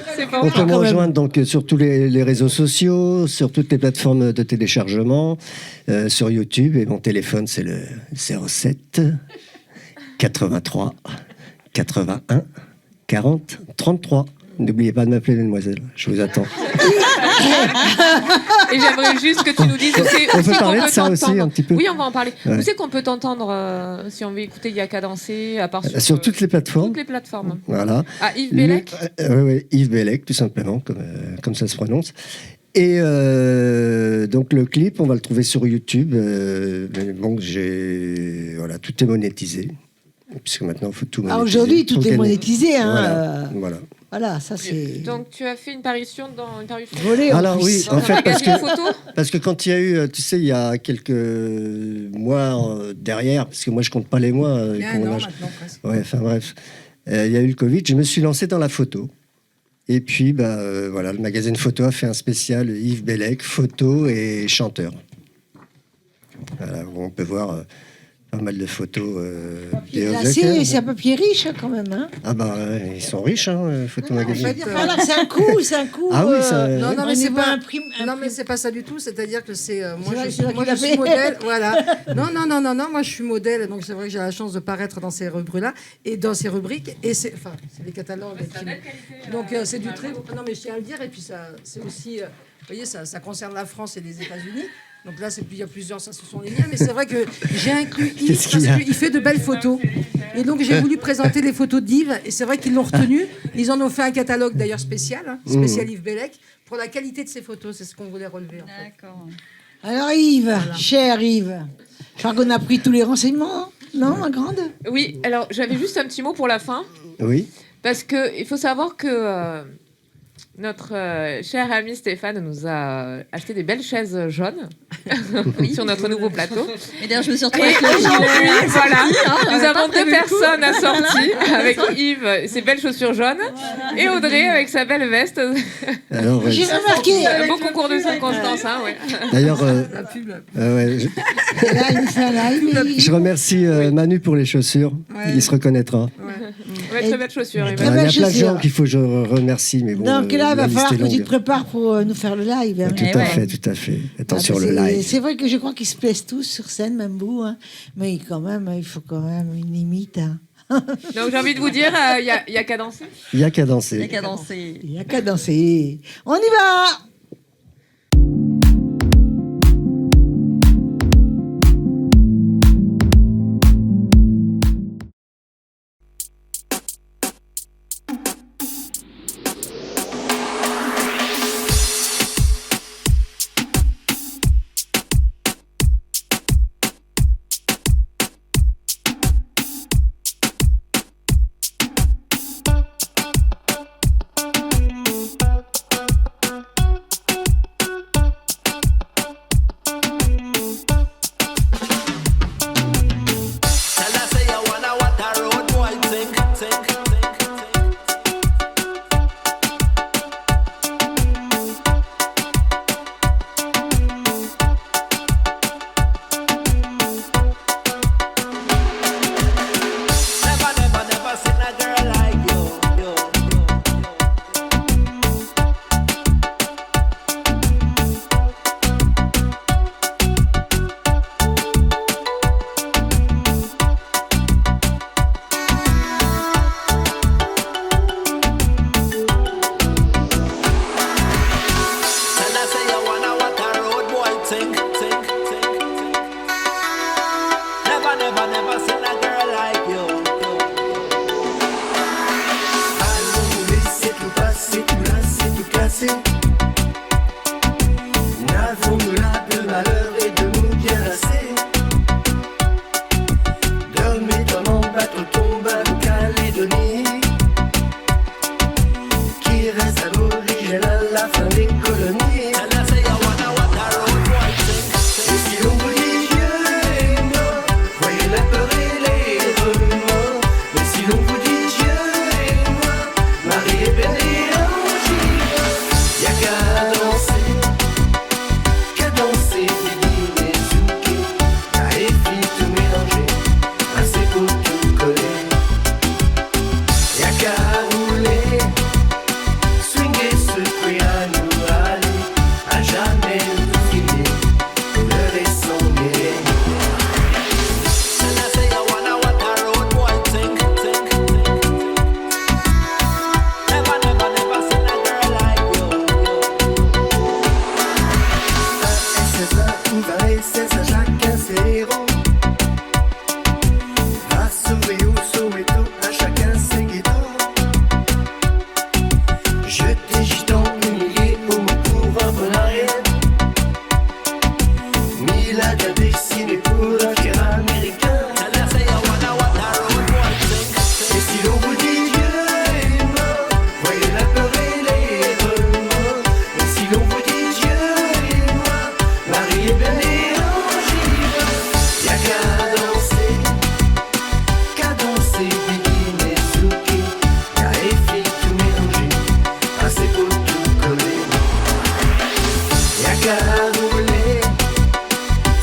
On peut me rejoindre donc, sur tous les réseaux sociaux, sur toutes les plateformes de téléchargement, sur YouTube. Et mon téléphone, c'est le 07 83 81 40 33. N'oubliez pas de m'appeler, mesdemoiselles. Je vous attends. Et j'aimerais juste que tu nous dises on peut parler de ça aussi un petit peu. Oui, on va en parler. Ouais. Où c'est qu'on peut t'entendre si on veut écouter Il y a qu'à danser, à part sur toutes les plateformes. Toutes les plateformes. Voilà. Ah, Yves Bellec. Oui, Yves Bellec, tout simplement, comme ça se prononce. Et donc le clip, on va le trouver sur YouTube. Mais bon, tout est monétisé. Puisque maintenant, il faut tout monétiser. Aujourd'hui, tout est monétisé. Voilà, ça c'est. Donc tu as fait une parution dans une parution. Volée. Alors oui, en fait, photo. Parce que quand il y a eu, tu sais, il y a quelques mois derrière, parce que moi je compte pas les mois. Il y a un an maintenant presque. Ouais, enfin bref, il y a eu le Covid. Je me suis lancé dans la photo. Et puis, voilà, le magazine Photo a fait un spécial Yves Bellec, photo et chanteur. Voilà, où on peut voir pas mal de photos. C'est un papier riche quand même. Hein. Ah bah ils sont riches, Photo Magazine. En fait, voilà, c'est un coup. Ah oui, ça. Non, mais c'est pas Non, mais c'est pas ça du tout. C'est-à-dire que c'est moi, je suis modèle. Voilà. Non. Moi, je suis modèle, donc c'est vrai que j'ai la chance de paraître dans ces rubriques-là et dans ces rubriques. Et c'est les catalogues. Donc c'est du très. Non, mais je tiens à le dire. Et puis ça, c'est aussi. Vous voyez, ça concerne la France et les États-Unis. Donc là, il y a plusieurs, ça, ce sont les liens. Mais c'est vrai que j'ai inclus Yves parce qu'il fait de belles photos. Et donc, j'ai voulu présenter les photos d'Yves. Et c'est vrai qu'ils l'ont retenu. Ils en ont fait un catalogue, d'ailleurs, spécial Yves Bellec, pour la qualité de ces photos. C'est ce qu'on voulait relever. D'accord. Alors, Yves, cher Yves, je crois qu'on a pris tous les renseignements. Non, ma grande ? Oui, alors, j'avais juste un petit mot pour la fin. Oui. Parce qu'il faut savoir que... notre cher ami Stéphane nous a acheté des belles chaises jaunes sur notre nouveau plateau. Et d'ailleurs, je me suis retrouvée avec aujourd'hui, voilà, nous avons 2 personnes assorties avec Yves, ses belles chaussures jaunes, et Audrey avec sa belle veste. Alors, j'ai remarqué un beau concours de circonstances. Ouais. D'ailleurs, je remercie Manu pour les chaussures. Ouais. Il se reconnaîtra. Ouais, très belles chaussures. Il y a plein de gens qu'il faut que je remercie, mais bon. Donc là, il va falloir que tu te prépares pour nous faire le live. Hein. Tout à fait. Attention, le live. C'est vrai que je crois qu'ils se plaisent tous sur scène, même vous. Hein. Mais quand même, il faut quand même une limite. Hein. Donc j'ai envie de vous dire, il y a qu'à danser. Il y a qu'à danser. Il y a qu'à danser. Il y a qu'à danser. On y va!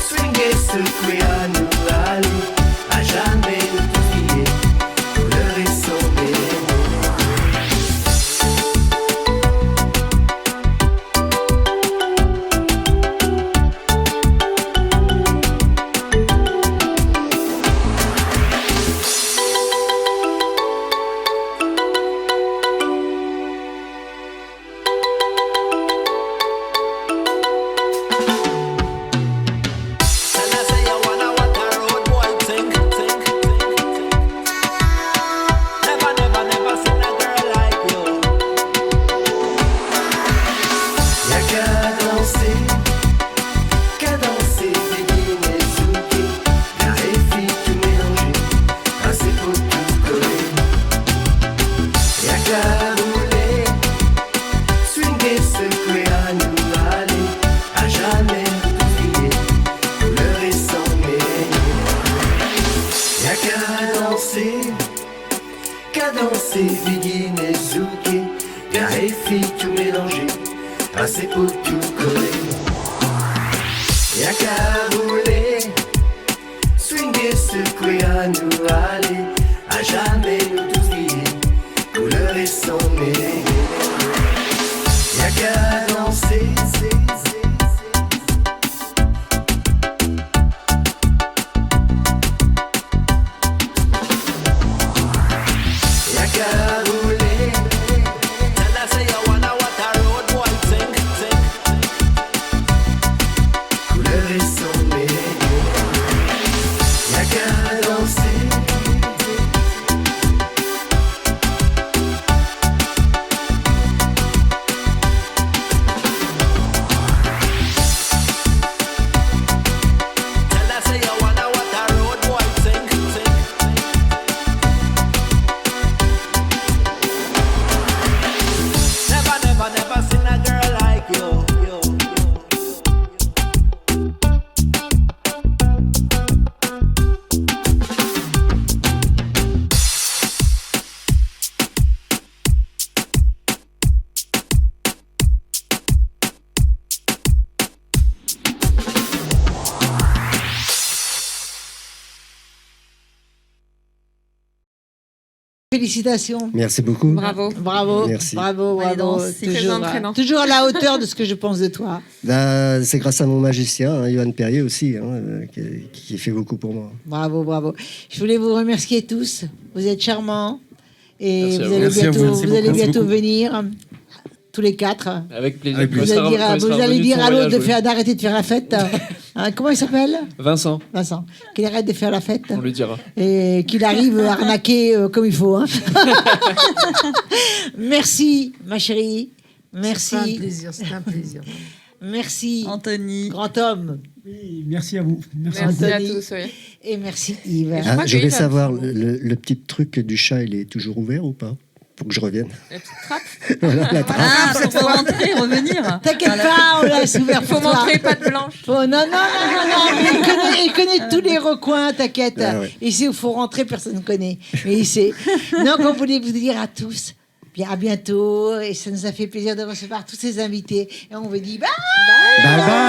Swing et secouer à nous aller cadencer, déguiner, souquer, clarifier, tout mélanger, passer pour tout coller. Y'a qu'à rouler, swinguer, secouer, à nous aller, à jamais oublier, couleur et sang mêler. Y'a qu'à danser, cadencer, déguiner, souquer, clarifier, tout mélanger, passer pour tout coller. Y'a qu'à rouler, swinguer, secouer, à nous aller, à jamais nous oublier, couleur et sang mêler. Y'a qu'à danser, y'a qu'à rouler. Tell her say you wanna what a road boy think. Couleur et sang mêler. Y'a qu'à danser. Tell her say you wanna what a road boy think. Never seen a girl like you. Félicitations. Merci beaucoup. Bravo. Bravo. Merci. Bravo. Allez, Bravo. danse, c'est très entraînant. Toujours à la hauteur de ce que je pense de toi. Bah, c'est grâce à mon magicien, hein, Johan Perrier aussi, hein, qui fait beaucoup pour moi. Bravo, bravo. Je voulais vous remercier tous. Vous êtes charmants. Et Merci à vous vous. allez Merci à vous. bientôt, Merci vous allez beaucoup. bientôt Merci venir. Tous les quatre. Avec plaisir. Avec Vous plaisir. allez dire, vous allez dire à l'autre d'arrêter de faire la fête. Hein, comment il s'appelle? Vincent, Vincent. Qu'il arrête de faire la fête. on lui dira. Et qu'il arrive à arnaquer comme il faut. Hein. Merci, ma chérie. Merci. C'était un plaisir, c'était un plaisir. Merci, Anthony. grand homme. Oui, merci à vous. Merci à Anthony. tous. Oui. Et merci, Yves. Et Ah, crois je que vais Yves a- savoir, le petit truc du chat, il est toujours ouvert ou pas? Pour que je revienne. La petite trappe. Voilà, la trappe. Ah, pour rentrer, revenir. T'inquiète pas, on laisse ouvert Faut pour toi. montrer patte blanche. Non. Il connaît tous les recoins, t'inquiète. Ah ouais. Ici, il faut rentrer, personne ne connaît. Mais il sait. Donc, on voulait vous dire à tous, bien, à bientôt. Et ça nous a fait plaisir de recevoir tous ces invités. Et on vous dit bye. Bye bye.